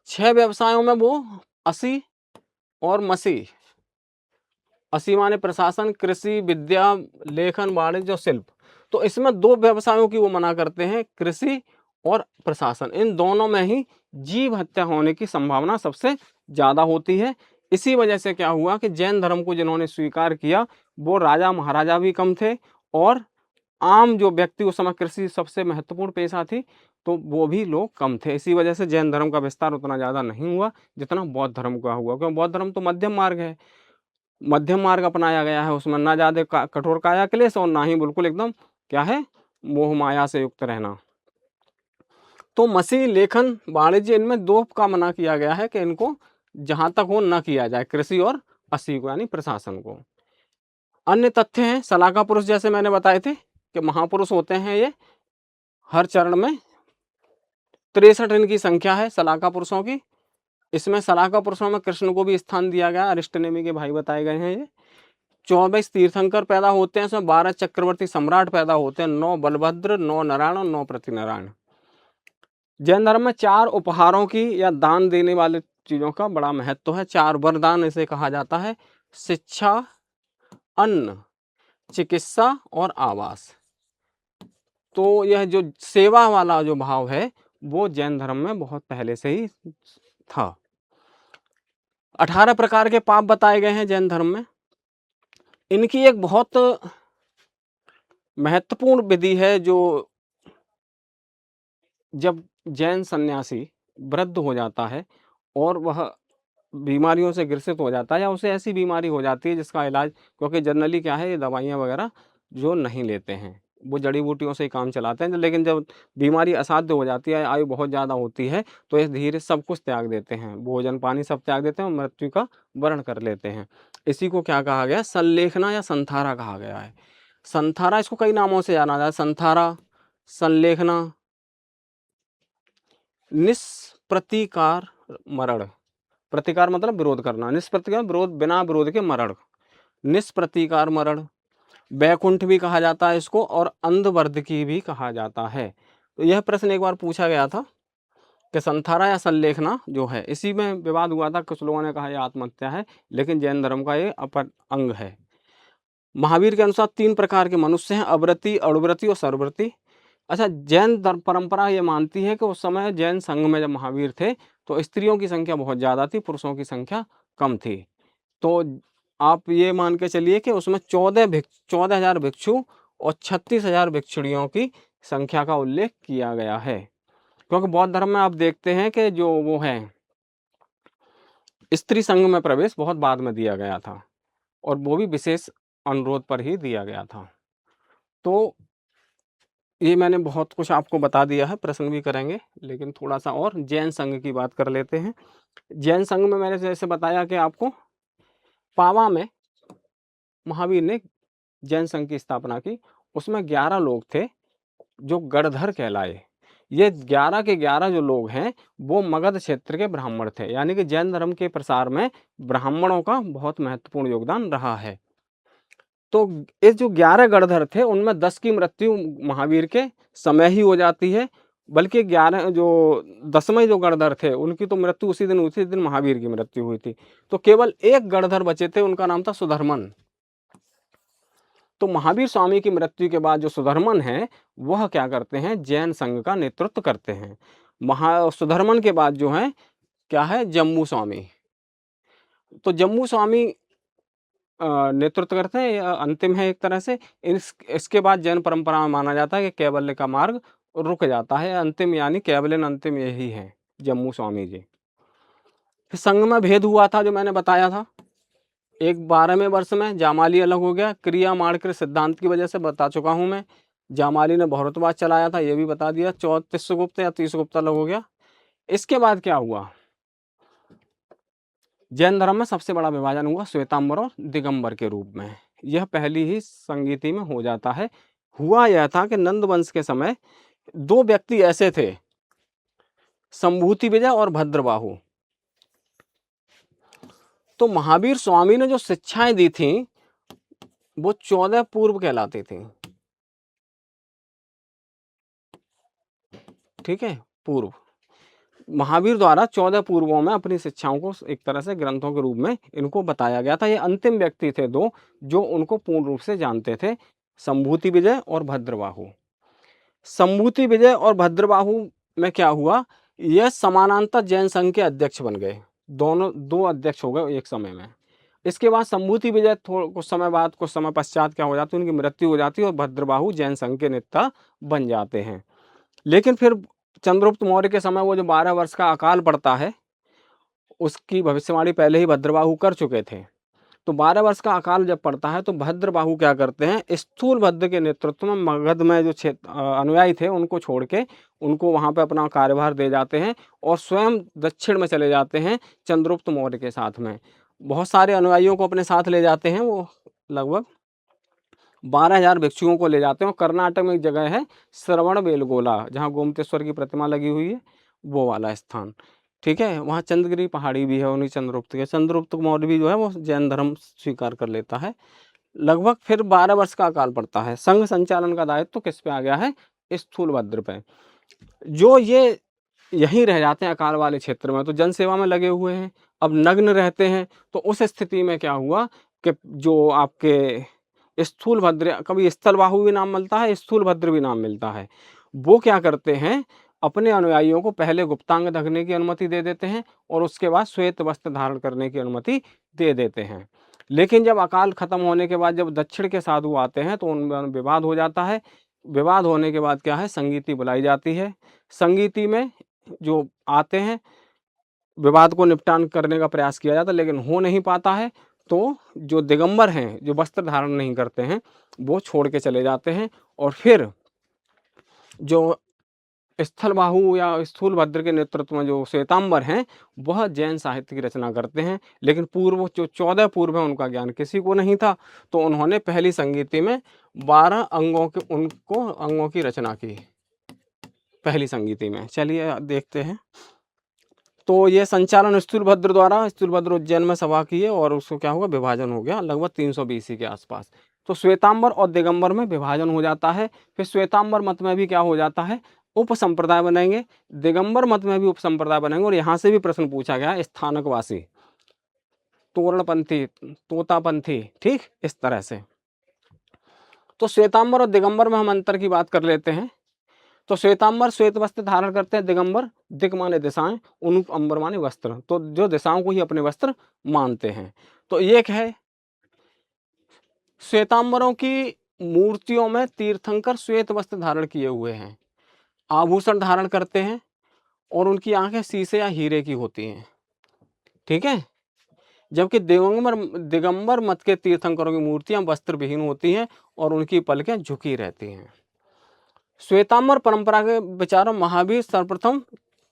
6 व्यवसायों में वो असी और मसी, असी माने प्रशासन, कृषि, विद्या, लेखन, वाणिज्य और शिल्प। तो इसमें 2 व्यवसायों की वो मना करते हैं, कृषि और प्रशासन। इन दोनों में ही जीव हत्या होने की संभावना सबसे ज्यादा होती है। इसी वजह से क्या हुआ कि जैन धर्म को जिन्होंने स्वीकार किया वो राजा महाराजा भी कम थे, और आम जो व्यक्ति, उस समय कृषि सबसे महत्वपूर्ण पेशा थी, तो वो भी लोग कम थे। इसी वजह से जैन धर्म का विस्तार उतना ज्यादा नहीं हुआ जितना बौद्ध धर्म का हुआ, क्योंकि बौद्ध धर्म तो मध्यम मार्ग है, मध्यम मार्ग अपनाया गया है। उसमें ना ज्यादा कठोर काया क्लेश और ना ही बिल्कुल एकदम क्या है, मोह माया से युक्त रहना। तो मसीह, लेखन, वाणिज्य, इनमें 2 का मना किया गया है कि इनको जहां तक हो न किया जाए, कृषि और असी को यानी प्रशासन को। अन्य तथ्य हैं, सलाका पुरुष जैसे मैंने बताए थे कि महापुरुष होते हैं ये हर चरण में। 63 इनकी संख्या है सलाका पुरुषों की। इसमें सलाका पुरुषों में कृष्ण को भी स्थान दिया गया, अरिष्टनेमी के भाई बताए गए हैं ये। 24 तीर्थंकर पैदा होते हैं, इसमें 12 चक्रवर्ती सम्राट पैदा होते हैं, 9 बलभद्र, 9 नारायण और 9 प्रतिनारायण। जैन धर्म में 4 उपहारों की या दान देने वाले चीजों का बड़ा महत्व है। 4 वरदान इसे कहा जाता है, शिक्षा, अन्न, चिकित्सा और आवास। तो यह जो सेवा वाला जो भाव है वो जैन धर्म में बहुत पहले से ही था। 18 प्रकार के पाप बताए गए हैं जैन धर्म में। इनकी एक बहुत महत्वपूर्ण विधि है, जो जब जैन सन्यासी वृद्ध हो जाता है और वह बीमारियों से ग्रसित हो जाता है, या उसे ऐसी बीमारी हो जाती है जिसका इलाज, क्योंकि जनरली क्या है, ये दवाइयाँ वगैरह जो नहीं लेते हैं, वो जड़ी बूटियों से ही काम चलाते हैं। लेकिन जब बीमारी असाध्य हो जाती है, आयु बहुत ज़्यादा होती है, तो ये धीरे सब कुछ त्याग देते हैं, भोजन पानी सब त्याग देते हैं और मृत्यु का वर्ण कर लेते हैं। इसी को क्या कहा गया, संलेखना या संथारा कहा गया है। संथारा, इसको कई नामों से जाना जाता है, संथारा, संलेखना, निष्प्रतिकार मरण। प्रतिकार मतलब विरोध करना, निष्प्रतिकार विरोध, बिना विरोध के मरण, निष्प्रतिकार मरण। बैकुंठ भी कहा जाता है इसको, और अंधवर्धकी भी कहा जाता है। तो यह प्रश्न एक बार पूछा गया था कि संथारा या संलेखना जो है, इसी में विवाद हुआ था। कुछ लोगों ने कहा यह आत्महत्या है, लेकिन जैन धर्म का ये अपर अंग है। महावीर के अनुसार 3 प्रकार के मनुष्य हैं, अव्रति, अणुव्रति और सर्वव्रति। अच्छा, जैन धर्म परंपरा ये मानती है कि उस समय जैन संघ में जब महावीर थे तो स्त्रियों की संख्या बहुत ज़्यादा थी, पुरुषों की संख्या कम थी। तो आप ये मान के चलिए कि उसमें 14,000 भिक्षु और 36,000 भिक्षुणियों की संख्या का उल्लेख किया गया है। क्योंकि बौद्ध धर्म में आप देखते हैं कि जो वो है, स्त्री संघ में प्रवेश बहुत बाद में दिया गया था। और वो भी विशेष अनुरोध पर ही दिया गया था। तो ये मैंने बहुत कुछ आपको बता दिया है, प्रश्न भी करेंगे, लेकिन थोड़ा-सा और जैन संघ की बात कर लेते हैं। जैन संघ में मैंने जैसे बताया कि आपको पावा में महावीर ने जैन संघ की स्थापना की। उसमें 11 लोग थे जो गणधर कहलाए। ये 11 के 11 जो लोग हैं वो मगध क्षेत्र के ब्राह्मण थे, यानी कि जैन धर्म के प्रसार में ब्राह्मणों का बहुत महत्वपूर्ण योगदान रहा है। तो ये जो 11 गणधर थे उनमें 10 की मृत्यु महावीर के समय ही हो जाती है, बल्कि 11 जो 10वें जो गणधर थे उनकी तो मृत्यु उसी दिन महावीर की मृत्यु हुई थी। तो केवल एक गणधर बचे थे, उनका नाम था सुधर्मन। तो महावीर स्वामी की मृत्यु के बाद जो सुधर्मन है वह क्या करते हैं, जैन संघ का नेतृत्व करते हैं। सुधर्मन के बाद जो है क्या है, जम्मू स्वामी। तो जम्मू स्वामी नेतृत्व करते हैं, या अंतिम है एक तरह से। इसके बाद जैन परंपरा में माना जाता है कि कैवल्य का मार्ग रुक जाता है, अंतिम यानी कैवल्यन अंतिम यही है, जम्मू स्वामी जी। फिर संघ में भेद हुआ था जो मैंने बताया था। एक 12वें वर्ष में जामाली अलग हो गया, क्रिया माणकृ सिद्धांत की वजह से बता चुका हूं मैं। जामाली ने बहुत्ववाद चलाया था, ये भी बता दिया। चौतीसगुप्त या तीसगुप्त अलग हो गया। इसके बाद क्या हुआ, जैन धर्म में सबसे बड़ा विभाजन हुआ श्वेतांबर और दिगंबर के रूप में। यह पहली ही संगीति में हो जाता है। हुआ यह था कि नंद वंश के समय दो व्यक्ति ऐसे थे, संभूति विजय और भद्रबाहु। तो महावीर स्वामी ने जो शिक्षाएं दी थी वो 14 पूर्व कहलाती थी। ठीक है, पूर्व। महावीर द्वारा 14 पूर्वों में अपनी शिक्षाओं को एक तरह से ग्रंथों के रूप में इनको बताया गया था। ये अंतिम व्यक्ति थे दो जो उनको पूर्ण रूप से जानते थे, संभूति विजय और भद्रबाहु। संभूति विजय और भद्रबाहु में क्या हुआ, यह समानांतर जैन संघ के अध्यक्ष बन गए। दोनों दो अध्यक्ष हो गए एक समय में। इसके बाद संभूति विजय कुछ समय बाद, कुछ समय पश्चात क्या हो जाती है, उनकी मृत्यु हो जाती है और भद्रबाहु जैन संघ के नेता बन जाते हैं। लेकिन फिर चंद्रगुप्त मौर्य के समय वो जो 12 वर्ष का अकाल पड़ता है उसकी भविष्यवाणी पहले ही भद्रबाहु कर चुके थे। तो 12 वर्ष का अकाल जब पड़ता है तो भद्रबाहु क्या करते हैं, स्थूल भद्र के नेतृत्व में मगध में जो अनुयायी थे उनको छोड़ के उनको वहां पे अपना कार्यभार दे जाते हैं और स्वयं दक्षिण में चले जाते हैं चंद्रगुप्त मौर्य के साथ में। बहुत सारे अनुयायियों को अपने साथ ले जाते हैं, वो लगभग 12,000 भिक्षुओं को ले जाते हैं। और कर्नाटक में एक जगह है श्रवण बेलगोला, जहाँ गोमतेश्वर की प्रतिमा लगी हुई है, वो वाला स्थान। ठीक है, वहाँ चंद्रगिरी पहाड़ी भी है उन्हीं चंद्रगुप्त के। चंद्रगुप्त मौर्य भी जो है वो जैन धर्म स्वीकार कर लेता है। लगभग फिर 12 वर्ष का अकाल पड़ता है। संघ संचालन का दायित्व तो किस पे आ गया है, स्थूलभद्र पे। जो ये यहीं रह जाते हैं अकाल वाले क्षेत्र में, तो जन सेवा में लगे हुए हैं, अब नग्न रहते हैं। तो उस स्थिति में क्या हुआ कि जो आपके स्थूल भद्र, कभी स्थलबाहु भी नाम मिलता है, स्थूल भद्र भी नाम मिलता है, वो क्या करते हैं, अपने अनुयायियों को पहले गुप्तांग ढकने की अनुमति दे देते हैं और उसके बाद श्वेत वस्त्र धारण करने की अनुमति दे देते हैं। लेकिन जब अकाल खत्म होने के बाद जब दक्षिण के साधु आते हैं तो उनमें विवाद हो जाता है। विवाद होने के बाद क्या है, संगीति बुलाई जाती है। संगीति में जो आते हैं विवाद को निपटान करने का प्रयास किया जाता है, लेकिन हो नहीं पाता है। तो जो दिगंबर हैं, जो वस्त्र धारण नहीं करते हैं, वो छोड़ के चले जाते हैं। और फिर जो स्थलबाहु या स्थूलभद्र के नेतृत्व में जो श्वेतांबर हैं, वह जैन साहित्य की रचना करते हैं। लेकिन पूर्व जो 14 पूर्व है उनका ज्ञान किसी को नहीं था, तो उन्होंने पहली संगीति में 12 अंगों की रचना की पहली संगीति में। चलिए देखते हैं। तो ये संचालन स्थूलभद्र द्वारा, स्थूलभद्र उज्जैन में सभा की है और उसको क्या हुआ, विभाजन हो गया लगभग 320 के आसपास। तो श्वेतांबर और दिगंबर में विभाजन हो जाता है। फिर श्वेतांबर मत में भी क्या हो जाता है, उप संप्रदाय बनेंगे। दिगंबर मत में भी उप संप्रदाय बनेंगे। और यहाँ से भी प्रश्न पूछा गया, स्थानकवासी, तोरणपंथी, तोतापंथी, ठीक इस तरह से। तो श्वेतांबर और दिगंबर में हम अंतर की बात कर लेते हैं। तो श्वेतांबर श्वेत वस्त्र धारण करते हैं, दिगंबर दिक माने दिशाएं, उन अंबर माने वस्त्र, तो जो दिशाओं को ही अपने वस्त्र मानते हैं। तो एक है श्वेतांबरों की मूर्तियों में तीर्थंकर श्वेत वस्त्र धारण किए हुए हैं, आभूषण धारण करते हैं और उनकी आंखें शीशे या हीरे की होती हैं। ठीक है, जबकि दिगंबर मत के तीर्थंकरों की मूर्तियां वस्त्र विहीन होती हैं और उनकी पलकें झुकी रहती हैं। श्वेतांबर परंपरा के विचारों महावीर सर्वप्रथम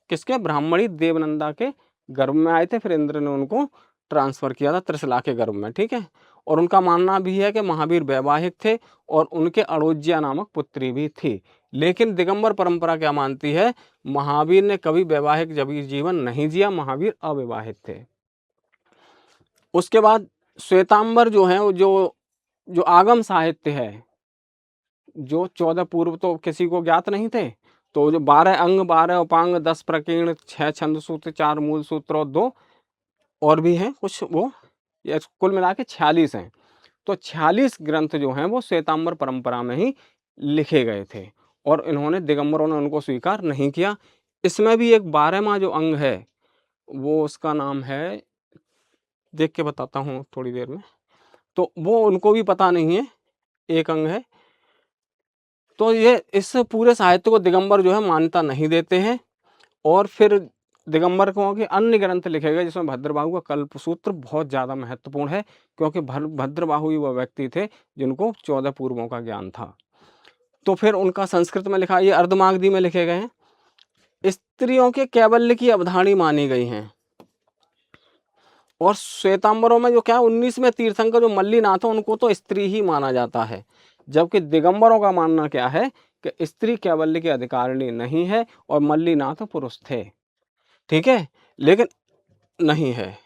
किसके ब्राह्मणी देवनंदा के गर्भ में आए थे, फिर इंद्र ने उनको ट्रांसफर किया था त्रिशला के गर्भ में, ठीक है। और उनका मानना भी है कि महावीर वैवाहिक थे और उनके अड़ोज्या नामक पुत्री भी थी। लेकिन दिगंबर परंपरा क्या मानती है, महावीर ने कभी वैवाहिक जीवन नहीं जिया, महावीर अविवाहित थे। उसके बाद श्वेतांबर जो है, जो आगम साहित्य है, जो 14 पूर्व तो किसी को ज्ञात नहीं थे, तो जो 12 अंग, 12 उपांग, 10 प्रकीर्ण, 6 छंद सूत्र, 4 मूल सूत्र और 2 और भी हैं कुछ, वो ये कुल मिला के 46 हैं। तो 46 ग्रंथ जो हैं वो श्वेतांबर परंपरा में ही लिखे गए थे और इन्होंने दिगंबरों ने उनको स्वीकार नहीं किया। इसमें भी एक 12वां जो अंग है, वो उसका नाम है, देख के बताता हूँ थोड़ी देर में, तो वो उनको भी पता नहीं है, एक अंग है। तो ये इस पूरे साहित्य को दिगंबर जो है मान्यता नहीं देते हैं। और फिर दिगंबर को के अन्य ग्रंथ लिखे गए, जिसमें भद्रबाहु का कल्पसूत्र बहुत ज़्यादा महत्वपूर्ण है, क्योंकि भद्रबाहु ही वह व्यक्ति थे जिनको 14 पूर्वों का ज्ञान था। तो फिर उनका संस्कृत में लिखा, ये अर्धमागधी में लिखे गए हैं। स्त्रियों के कैवल्य की अवधारणी मानी गई हैं। और श्वेतांबरों में जो क्या 19वें तीर्थंकर जो मल्लीनाथ है, उनको तो स्त्री ही माना जाता है। जबकि दिगंबरों का मानना क्या है कि स्त्री कैवल्य की अधिकारिणी नहीं है और मल्लीनाथ पुरुष थे, ठीक है, लेकिन नहीं है।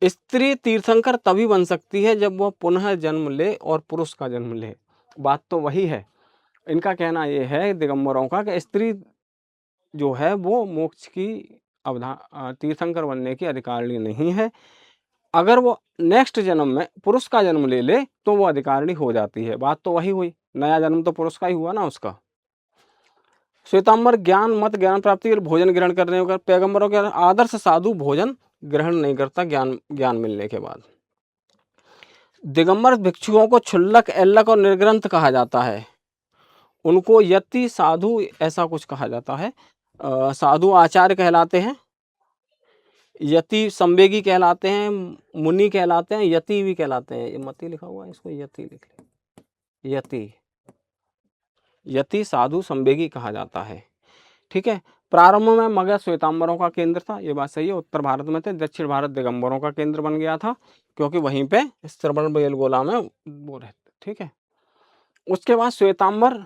स्त्री तीर्थंकर तभी बन सकती है जब वह पुनः जन्म ले और पुरुष का जन्म ले। बात तो वही है। इनका कहना यह है दिगंबरों का कि स्त्री जो है वो मोक्ष की तीर्थंकर बनने की अधिकारिणी नहीं है। अगर वो नेक्स्ट जन्म में पुरुष का जन्म ले ले तो वो अधिकारिणी हो जाती है। बात तो वही हुई, नया जन्म तो पुरुष का ही हुआ ना उसका। श्वेतांबर ज्ञान मत ज्ञान प्राप्ति और भोजन ग्रहण करने का, पैगंबरों के आदर्श साधु भोजन ग्रहण नहीं करता ज्ञान मिलने के बाद। दिगंबर भिक्षुओं को क्षुल्लक, एल्लक और निर्ग्रंथ कहा जाता है। उनको यति साधु ऐसा कुछ कहा जाता है। साधु आचार्य कहलाते हैं, यति संवेगी कहलाते हैं, मुनि कहलाते हैं, यति भी कहलाते हैं। ये मति लिखा हुआ है, इसको यति लिख ले, यति साधु संवेगी कहा जाता है, ठीक है। प्रारंभ में मगध श्वेतांबरों का केंद्र था, ये बात सही है, उत्तर भारत में थे। दक्षिण भारत दिगंबरों का केंद्र बन गया था, क्योंकि वहीं पे श्रवण बेलगोला में वो रहते, ठीक है। उसके बाद श्वेतांबर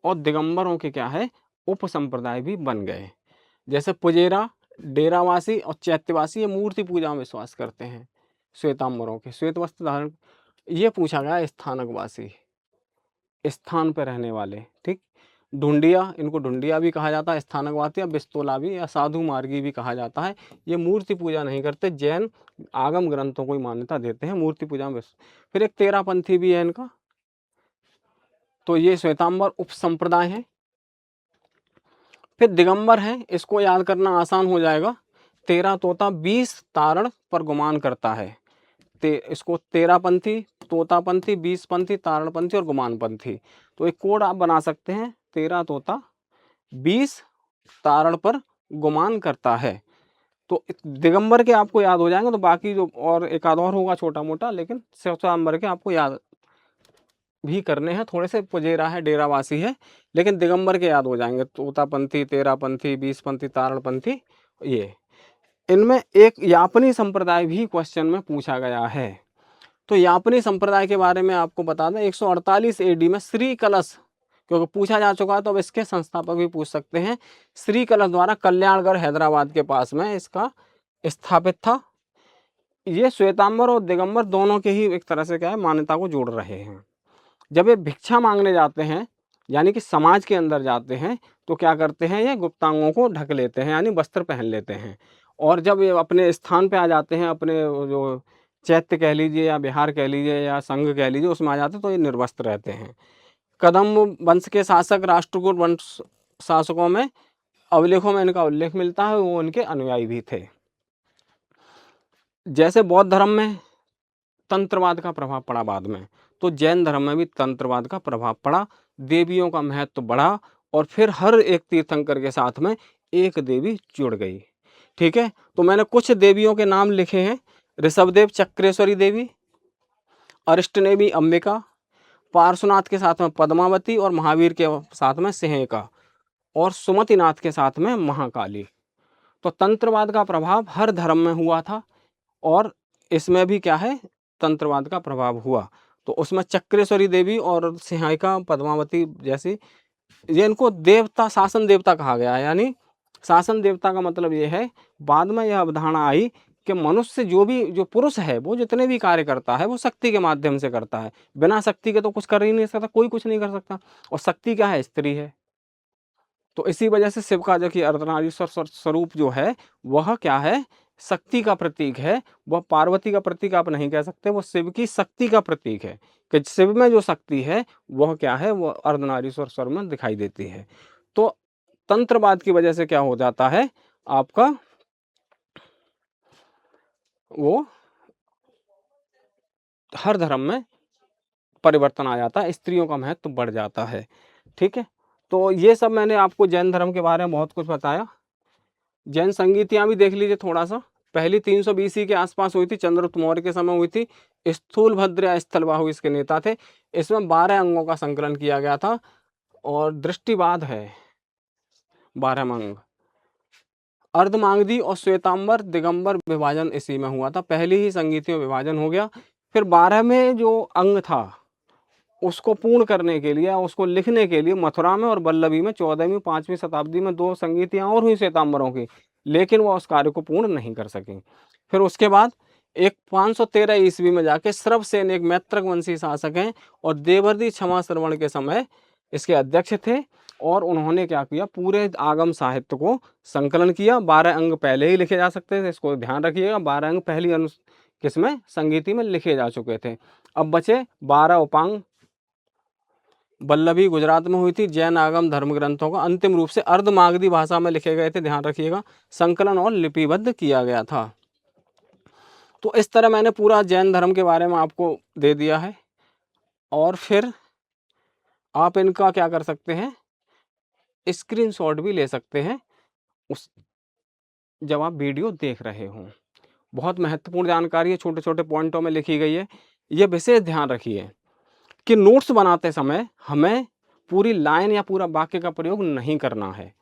और दिगंबरों के क्या है, उप संप्रदाय भी बन गए। जैसे पुजेरा, डेरावासी और चैत्यवासी, ये मूर्ति पूजा में विश्वास करते हैं। श्वेतांबरों के श्वेत वस्त्र धारण, ये पूछा गया स्थानकवासी, स्थान पर रहने वाले, ठीक। ढूंढिया, इनको ढूंढिया भी कहा जाता है, स्थानकवासी, या बिस्तोला भी या साधु मार्गी भी कहा जाता है। ये मूर्ति पूजा नहीं करते, जैन आगम ग्रंथों को ही मान्यता देते हैं, मूर्ति पूजा में। फिर एक तेरापंथी भी है इनका, तो ये श्वेतांबर उप संप्रदाय है। फिर दिगंबर है, इसको याद करना आसान हो जाएगा। 13 तोता 20 तारण पर गुमान करता है। इसको तेरापंथी, तोतापंथी, 20पंथी, तारणपंथी और गुमानपंथी, तो एक कोड आप बना सकते हैं। 13 तोता 20 तारण पर गुमान करता है, तो दिगंबर के आपको याद हो जाएंगे। तो बाकी जो और एक आध और होगा छोटा मोटा, लेकिन श्वेतांबर के आपको याद भी करने हैं थोड़े से। पुजेरा है, डेरावासी है, लेकिन दिगंबर के याद हो जाएंगे। तोतापंथी, तेरापंथी, 20पंथी, तारणपंथी। ये इनमें एक यापनी संप्रदाय भी क्वेश्चन में पूछा गया है। तो यापनी संप्रदाय के बारे में आपको बता दें, 148 AD में श्री कलश, क्योंकि पूछा जा चुका है तो अब इसके संस्थापक भी पूछ सकते हैं। श्री कलश द्वारा कल्याणगढ़ हैदराबाद के पास में इसका स्थापित था। ये श्वेतांबर और दिगंबर दोनों के ही एक तरह से क्या है, मान्यता को जोड़ रहे हैं। जब ये भिक्षा मांगने जाते हैं, यानी कि समाज के अंदर जाते हैं, तो क्या करते हैं, ये गुप्तांगों को ढक लेते हैं, यानी वस्त्र पहन लेते हैं। और जब ये अपने स्थान पे आ जाते हैं, अपने जो चैत्य कह लीजिए या बिहार कह लीजिए या संघ कह लीजिए, उसमें आ जाते हैं, तो ये निर्वस्त्र रहते हैं। कदम्ब वंश के शासक, राष्ट्रकूट वंश शासकों में अभिलेखों में इनका उल्लेख मिलता है, वो उनके अनुयायी भी थे। जैसे बौद्ध धर्म में तंत्रवाद का प्रभाव पड़ा बाद में, तो जैन धर्म में भी तंत्रवाद का प्रभाव पड़ा, देवियों का महत्व बढ़ा, और फिर हर एक तीर्थंकर के साथ में एक देवी जुड़ गई, ठीक है। तो मैंने कुछ देवियों के नाम लिखे हैं, ऋषभदेव चक्रेश्वरी देवी, अरिष्टनेमी अंबिका, पार्श्वनाथ के साथ में पद्मावती और महावीर के साथ में सिंहिका और सुमतिनाथ के साथ में महाकाली। तो तंत्रवाद का प्रभाव हर धर्म में हुआ था और इसमें भी क्या है, तंत्रवाद का प्रभाव हुआ। तो उसमें चक्रेश्वरी देवी और सिंहिका पद्मावती जैसी, ये इनको देवता, शासन देवता कहा गया है। यानी शासन देवता का मतलब ये है, बाद में यह अवधारणा आई कि मनुष्य जो पुरुष है वो जितने भी कार्य करता है वो शक्ति के माध्यम से करता है। बिना शक्ति के तो कुछ कर ही नहीं सकता, कोई कुछ नहीं कर सकता। और शक्ति क्या है, स्त्री है। तो इसी वजह से शिव का जो कि अर्धनारीश्वर स्वरूप जो है वह क्या है, शक्ति का प्रतीक है। वह पार्वती का प्रतीक आप नहीं कह सकते, वो शिव की शक्ति का प्रतीक है कि शिव में जो शक्ति है वह क्या है, वह अर्धनारीश्वर स्वर में दिखाई देती है। तो तंत्रवाद की वजह से क्या हो जाता है, आपका वो हर धर्म में परिवर्तन आ जाता है, स्त्रियों का महत्व बढ़ जाता है। ठीक है, तो ये सब मैंने आपको जैन धर्म के बारे में बहुत कुछ बताया। जैन संगीतियाँ भी देख लीजिए थोड़ा सा। पहली 320 ईस्वी के आसपास हुई थी, चंद्रगुप्त मौर्य के समय हुई थी। स्थूलभद्र या स्थलबाहु इसके नेता थे। इसमें 12 अंगों का संकलन किया गया था और दृष्टिवाद है 12 अंग। अर्धमांगधी और श्वेतांबर दिगंबर विभाजन इसी में हुआ था, पहली ही संगीति में विभाजन हो गया। फिर 12वें जो अंग था उसको पूर्ण करने के लिए, उसको लिखने के लिए मथुरा में और वल्लभी में 14वीं 5वीं शताब्दी में 2 संगीतियाँ और हुई श्वेतांबरों की, लेकिन वह उस कार्य को पूर्ण नहीं कर सकी। फिर उसके बाद एक 513 ईस्वी में जाके श्रवसेन एक मैत्रक वंशी शासक हैं और देवर्षि क्षमा श्रवण के समय इसके अध्यक्ष थे। और उन्होंने क्या किया, पूरे आगम साहित्य को संकलन किया। 12 अंग पहले ही लिखे जा सकते थे, इसको ध्यान रखिएगा। 12 अंग पहली किसमें, संगीति में लिखे जा चुके थे। अब बचे 12 उपांग। वल्लभी गुजरात में हुई थी। जैन आगम धर्म ग्रंथों का अंतिम रूप से अर्धमागधी भाषा में लिखे गए थे, ध्यान रखिएगा। संकलन और लिपिबद्ध किया गया था। तो इस तरह मैंने पूरा जैन धर्म के बारे में आपको दे दिया है। और फिर आप इनका क्या कर सकते हैं, स्क्रीनशॉट भी ले सकते हैं उस जब आप वीडियो देख रहे हों। बहुत महत्वपूर्ण जानकारी है, छोटे छोटे पॉइंटों में लिखी गई है। ये विशेष ध्यान रखिए कि नोट्स बनाते समय हमें पूरी लाइन या पूरा वाक्य का प्रयोग नहीं करना है।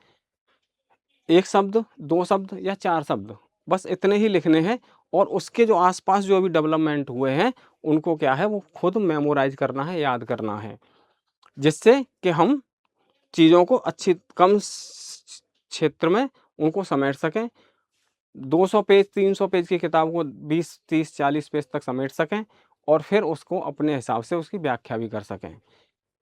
1 शब्द, 2 शब्द या 4 शब्द, बस इतने ही लिखने हैं। और उसके जो आसपास जो भी डेवलपमेंट हुए हैं उनको क्या है, वो खुद मेमोराइज करना है, याद करना है, जिससे कि हम चीज़ों को अच्छी कम क्षेत्र में उनको समेट सकें। 200 पेज 300 पेज की किताब को 20 30 40 पेज तक समेट सकें और फिर उसको अपने हिसाब से उसकी व्याख्या भी कर सकें।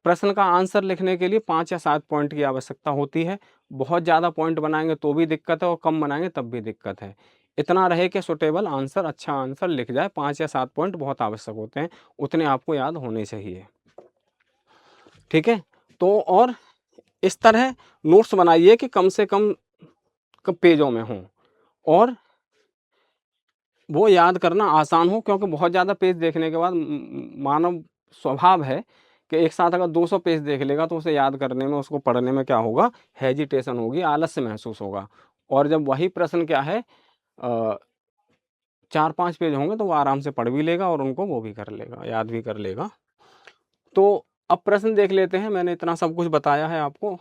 प्रश्न का आंसर लिखने के लिए 5 या 7 पॉइंट की आवश्यकता होती है। बहुत ज़्यादा पॉइंट बनाएंगे तो भी दिक्कत है और कम बनाएंगे तब भी दिक्कत है। इतना रहे कि सुटेबल आंसर, अच्छा आंसर लिख जाए। 5 या 7 पॉइंट बहुत आवश्यक होते हैं, उतने आपको याद होने चाहिए। ठीक है, तो और इस तरह नोट्स बनाइए कि कम से कम पेजों में हों और वो याद करना आसान हो, क्योंकि बहुत ज़्यादा पेज देखने के बाद मानव स्वभाव है कि एक साथ अगर 200 पेज देख लेगा तो उसे याद करने में, उसको पढ़ने में क्या होगा, हेजिटेशन होगी, आलस्य महसूस होगा। और जब वही प्रश्न क्या है 4-5 पेज होंगे तो वो आराम से पढ़ भी लेगा और उनको वो भी कर लेगा, याद भी कर लेगा। तो अब प्रश्न देख लेते हैं। मैंने इतना सब कुछ बताया है आपको।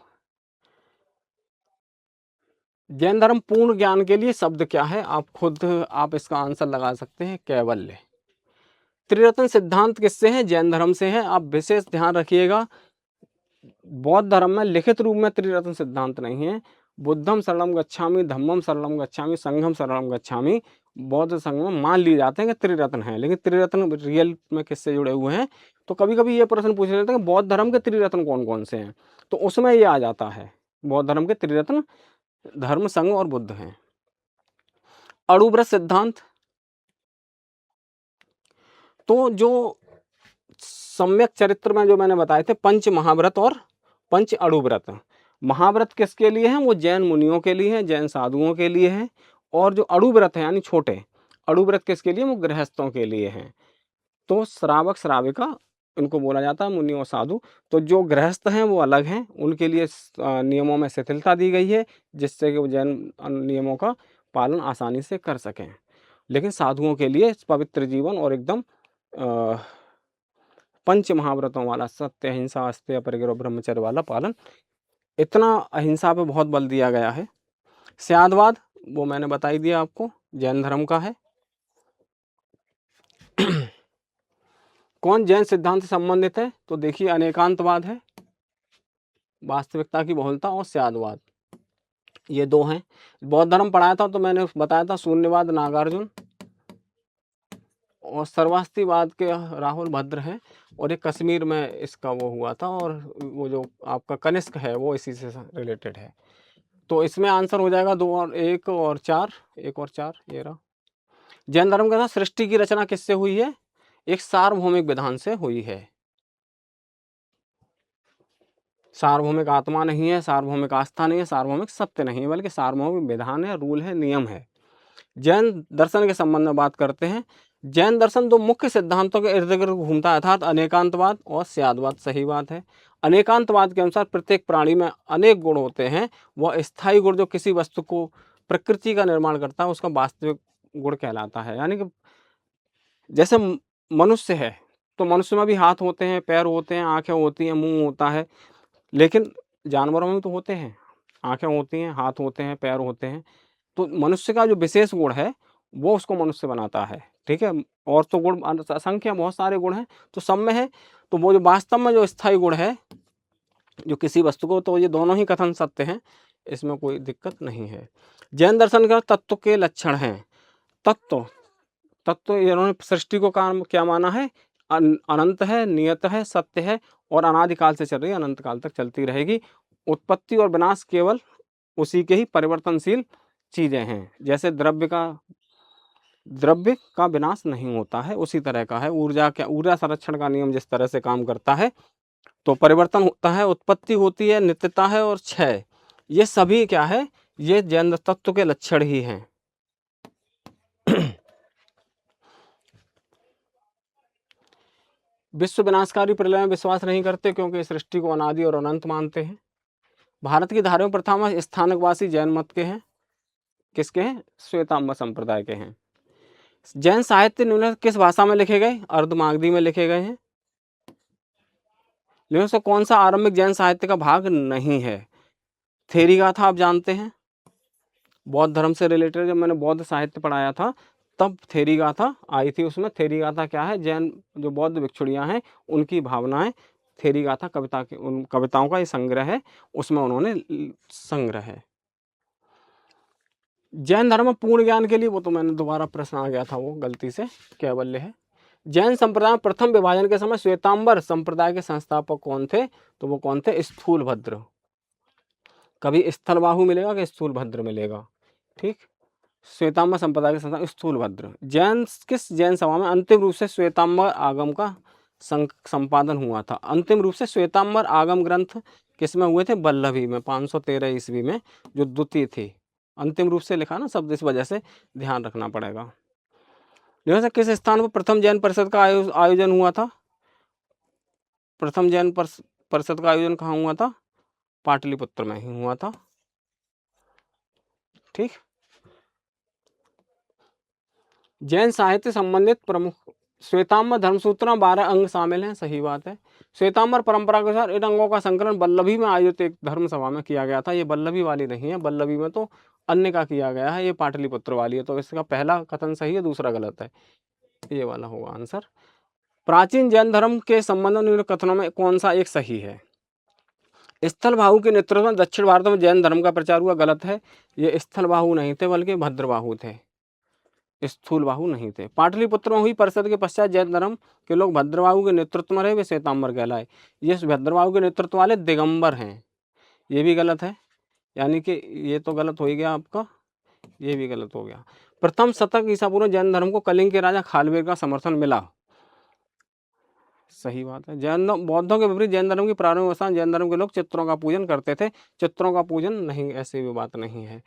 जैन धर्म पूर्ण ज्ञान के लिए शब्द क्या है, आप इसका आंसर लगा सकते हैं, कैवल्य। त्रिरत्न सिद्धांत किससे है, जैन धर्म से है। आप विशेष ध्यान रखिएगा, बौद्ध धर्म में लिखित रूप में त्रिरत्न सिद्धांत नहीं है। बुद्धम शरणम गच्छामि, धम्मम शरणम गच्छामि, संघम शरणम गच्छामि। बौद्ध संघ में मान लिए जाते हैं कि त्रिरत्न है, लेकिन त्रिरत्न रियल में किससे जुड़े हुए हैं। तो कभी कभी ये प्रश्न पूछ लेते हैं कि बौद्ध धर्म के त्रिरत्न कौन कौन से हैं, तो उसमें ये आ जाता है, बौद्ध धर्म के त्रिरत्न धर्म, संघ और बुद्ध हैं। अणुव्रत सिद्धांत, तो जो सम्यक चरित्र में जो मैंने बताए थे, पंच महाव्रत और पंच अणुव्रत। महाव्रत किसके लिए हैं, वो जैन मुनियों के लिए हैं, जैन साधुओं के लिए हैं। और जो अणुव्रत है यानी छोटे अणुव्रत किसके लिए, वो गृहस्थों के लिए हैं। तो श्रावक श्राविका इनको बोला जाता है, मुनि और साधु। तो जो गृहस्थ हैं वो अलग हैं, उनके लिए नियमों में शिथिलता दी गई है, जिससे कि वो जैन नियमों का पालन आसानी से कर सकें। लेकिन साधुओं के लिए पवित्र जीवन और एकदम पंच महाव्रतों वाला सत्य, अहिंसा, अस्तेय, अपरिग्रह, ब्रह्मचर्य वाला पालन, इतना अहिंसा पे बहुत बल दिया गया है। स्यादवाद वो मैंने बता ही दिया आपको, जैन धर्म का है। कौन जैन सिद्धांत से संबंधित है? तो देखिए, अनेकांतवाद है, वास्तविकता की बहुलता, और स्यादवाद, ये दो हैं। बौद्ध धर्म पढ़ाया था तो मैंने बताया था शून्यवाद नागार्जुन, और सर्वास्तिवाद के राहुल भद्र हैं, और एक कश्मीर में इसका वो हुआ था, और वो जो आपका कनिष्क है वो इसी से रिलेटेड है। तो इसमें आंसर हो जाएगा 2 और 1 और 4, 1 और 4 ये रहा। जैन धर्म के साथ सृष्टि की रचना किससे हुई है? एक सार्वभौमिक विधान से हुई है। सार्वभौमिक आत्मा नहीं है, सार्वभौमिक आस्था नहीं है, सार्वभौमिक सत्य नहीं है, बल्कि सार्वभौमिक विधान है, रूल है, नियम है। जैन दर्शन के संबंध में बात करते हैं। जैन दर्शन 2 मुख्य सिद्धांतों के इर्द गिर्द घूमता है, अर्थात अनेकांतवाद और स्यादवाद। सही बात है। अनेकांतवाद के अनुसार प्रत्येक प्राणी में अनेक गुण होते हैं। वह स्थायी गुण जो किसी वस्तु को, प्रकृति का निर्माण करता है, उसका वास्तविक गुण कहलाता है। यानी कि जैसे मनुष्य है तो मनुष्य में भी हाथ होते हैं, पैर होते हैं, आंखें होती हैं, मुंह होता है, लेकिन जानवरों में तो होते हैं, आंखें होती हैं, हाथ होते हैं, पैर होते हैं। तो मनुष्य का जो विशेष गुण है वो उसको मनुष्य बनाता है। ठीक है। और तो गुण असंख्य, बहुत सारे गुण हैं, तो सब में है। तो वो जो वास्तव में जो स्थायी गुण है जो किसी वस्तु को, तो ये दोनों ही कथन सत्य हैं, इसमें कोई दिक्कत नहीं है। जैन दर्शन का तत्व के लक्षण हैं। तत्व इन्होंने सृष्टि को काम क्या माना है? अनंत है, नियत है, सत्य है, और अनादिकाल से चल रही है, अनंत काल तक चलती रहेगी। उत्पत्ति और विनाश केवल उसी के ही परिवर्तनशील चीजें हैं। जैसे द्रव्य का विनाश नहीं होता है, उसी तरह का है। ऊर्जा संरक्षण का नियम जिस तरह से काम करता है, तो परिवर्तन होता है, उत्पत्ति होती है, नित्यता है, और क्षय, ये सभी क्या है? ये जैन तत्व के लक्षण ही हैं। विश्व विनाशकारी प्रलय में विश्वास नहीं करते, क्योंकि सृष्टि को अनादि और अनंत मानते हैं। भारत की धार्मिक प्रथा में स्थानकवासी जैन मत के हैं। किसके हैं? श्वेतांबर संप्रदाय के हैं। जैन साहित्य निम्न किस भाषा में लिखे गए? अर्धमागधी में लिखे गए हैं। लेकिन उसका कौन सा आरंभिक जैन साहित्य का भाग नहीं है? थेरी गाथा आप जानते हैं, बौद्ध धर्म से रिलेटेड। जब मैंने बौद्ध साहित्य पढ़ाया था तब थेरी गाथा आई थी। उसमें थेरी गाथा क्या है? जैन जो बौद्ध भिक्षुणियाँ हैं उनकी भावनाएं, थेरी गाथा कविता के, उन कविताओं का ये संग्रह है, उसमें उन्होंने संग्रह है। जैन धर्म में पूर्ण ज्ञान के लिए, वो तो मैंने दोबारा प्रश्न आ गया था, वो गलती से कैवल्य है। जैन संप्रदाय में प्रथम विभाजन के समय श्वेतांबर संप्रदाय के संस्थापक कौन थे? तो वो कौन थे? स्थूलभद्र। कभी स्थलबाहु मिलेगा कि स्थूलभद्र मिलेगा? ठीक। श्वेतांबर संप्रदाय के संस्थापक स्थूलभद्र। किस जैन सभा में अंतिम रूप से श्वेतांबर आगम का संपादन हुआ था? अंतिम रूप से श्वेतांबर आगम ग्रंथ किस में हुए थे? वल्लभी में, 513 ईस्वी में, जो द्वितीय थी। अंतिम रूप से लिखा ना शब्द, इस वजह से ध्यान रखना पड़ेगा। किस स्थान पर प्रथम जैन परिषद का आयोजन हुआ था? प्रथम जैन परिषद का आयोजन कहाँ हुआ था? पाटलिपुत्र में ही हुआ था। ठीक। जैन साहित्य संबंधित प्रमुख श्वेतांबर धर्मसूत्र में 12 अंग शामिल हैं। सही बात है। श्वेतांबर परंपरा के अनुसार इन अंगों का संकलन वल्लभी में आयोजित एक धर्म सभा में किया गया था। ये वल्लभी वाली नहीं है, वल्लभी में तो अन्य का किया गया है, ये पाटलिपुत्र वाली है। तो इसका पहला कथन सही है, दूसरा गलत है, ये वाला होगा आंसर। प्राचीन जैन धर्म के संबंध में निम्न कथनों में कौन सा एक सही है? स्थलबाहु के नेतृत्व में दक्षिण भारत में जैन धर्म का प्रचार हुआ। गलत है, ये स्थलबाहु नहीं थे, बल्कि भद्रबाहु थे, स्थूलबाहु नहीं थे। पाटलिपुत्र में हुई परिषद के पश्चात जैन धर्म के लोग भद्रबाहु के नेतृत्व में रहे, वे श्वेतांबर कहलाए। ये भद्रबाहु के नेतृत्व वाले दिगंबर हैं, ये भी गलत है। यानी कि ये तो गलत हो ही गया आपका, ये भी गलत हो गया। प्रथम शतक ईसा पूर्व जैन धर्म को कलिंग के राजा खालवेर का समर्थन मिला। सही बात है। जैन बौद्धों के विपरीत जैन धर्म की प्रारंभिक अवस्था जैन धर्म के लोग चित्रों का पूजन करते थे। चित्रों का पूजन नहीं, ऐसी भी बात नहीं है।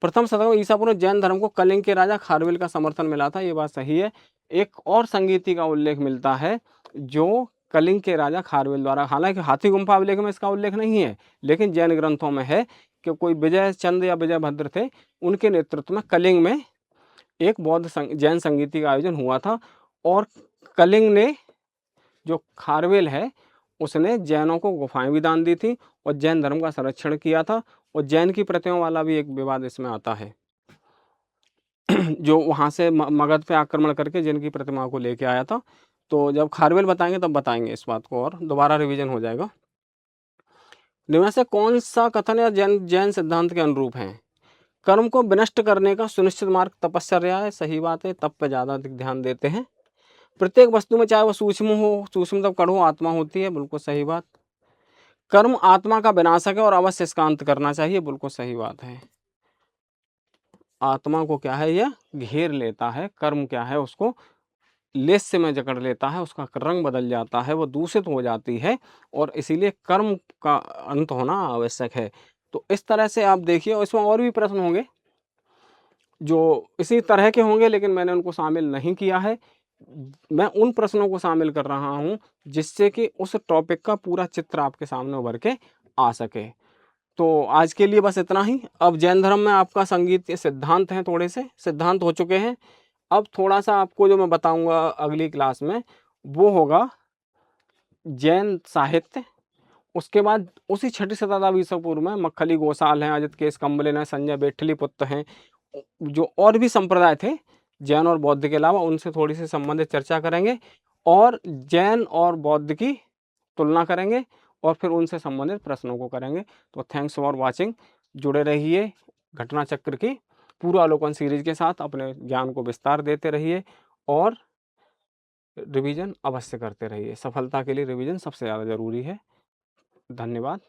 प्रथम शतक में ईसा पूर्व जैन धर्म को कलिंग के राजा खारवेल का समर्थन मिला था, ये बात सही है। एक और संगीति का उल्लेख मिलता है जो कलिंग के राजा खारवेल द्वारा, हालांकि हाथी गुम्फा अभिलेख में इसका उल्लेख नहीं है, लेकिन जैन ग्रंथों में है कि कोई विजय चंद या विजय भद्र थे, उनके नेतृत्व में कलिंग में एक जैन संगीति का आयोजन हुआ था और कलिंग ने, जो खारवेल है, उसने जैनों को गुफाएं भी दान दी थी और जैन धर्म का संरक्षण किया था। और जैन की प्रतिमाओं वाला भी एक विवाद इसमें आता है जो वहां से मगध पे आक्रमण करके जैन की प्रतिमाओं को लेके आया था। तो जब खारवेल बताएंगे तब बताएंगे इस बात को, और दोबारा रिवीजन हो जाएगा। निम्न में से कौन सा कथन या जैन जैन सिद्धांत के अनुरूप है? कर्म को विनष्ट करने का सुनिश्चित मार्ग तपस्या है। सही बात है, तप पे ज्यादा ध्यान देते हैं। प्रत्येक वस्तु में, चाहे वो सूक्ष्म हो, सूक्ष्म तब कण हो, आत्मा होती है। बिल्कुल सही बात। कर्म आत्मा का विनाशक है और अवश्य इसका अंत करना चाहिए। बिल्कुल सही बात है। आत्मा को क्या है, यह घेर लेता है। कर्म क्या है, उसको लेस्य में जकड़ लेता है, उसका रंग बदल जाता है, वो दूषित हो जाती है, और इसीलिए कर्म का अंत होना आवश्यक है। तो इस तरह से आप देखिए, और इसमें और भी प्रश्न होंगे जो इसी तरह के होंगे, लेकिन मैंने उनको शामिल नहीं किया है। मैं उन प्रश्नों को शामिल कर रहा हूं जिससे कि उस टॉपिक का पूरा चित्र आपके सामने उभर के आ सके। तो आज के लिए बस इतना ही। अब जैन धर्म में आपका संगीत के सिद्धांत हैं, थोड़े से सिद्धांत हो चुके हैं। अब थोड़ा सा आपको जो मैं बताऊंगा अगली क्लास में, वो होगा जैन साहित्य। उसके बाद उसी छठी शताब्दी ईसा पूर्व में मक्खली गोसाल हैं, अजित केस कम्बलिन हैं, संजय बेठली पुत्र हैं, जो और भी संप्रदाय थे जैन और बौद्ध के अलावा, उनसे थोड़ी सी संबंधित चर्चा करेंगे और जैन और बौद्ध की तुलना करेंगे और फिर उनसे संबंधित प्रश्नों को करेंगे। तो थैंक्स फॉर वाचिंग। जुड़े रहिए घटना चक्र की पूर्वालोकन सीरीज के साथ, अपने ज्ञान को विस्तार देते रहिए और रिवीजन अवश्य करते रहिए। सफलता के लिए रिवीजन सबसे ज़्यादा जरूरी है। धन्यवाद।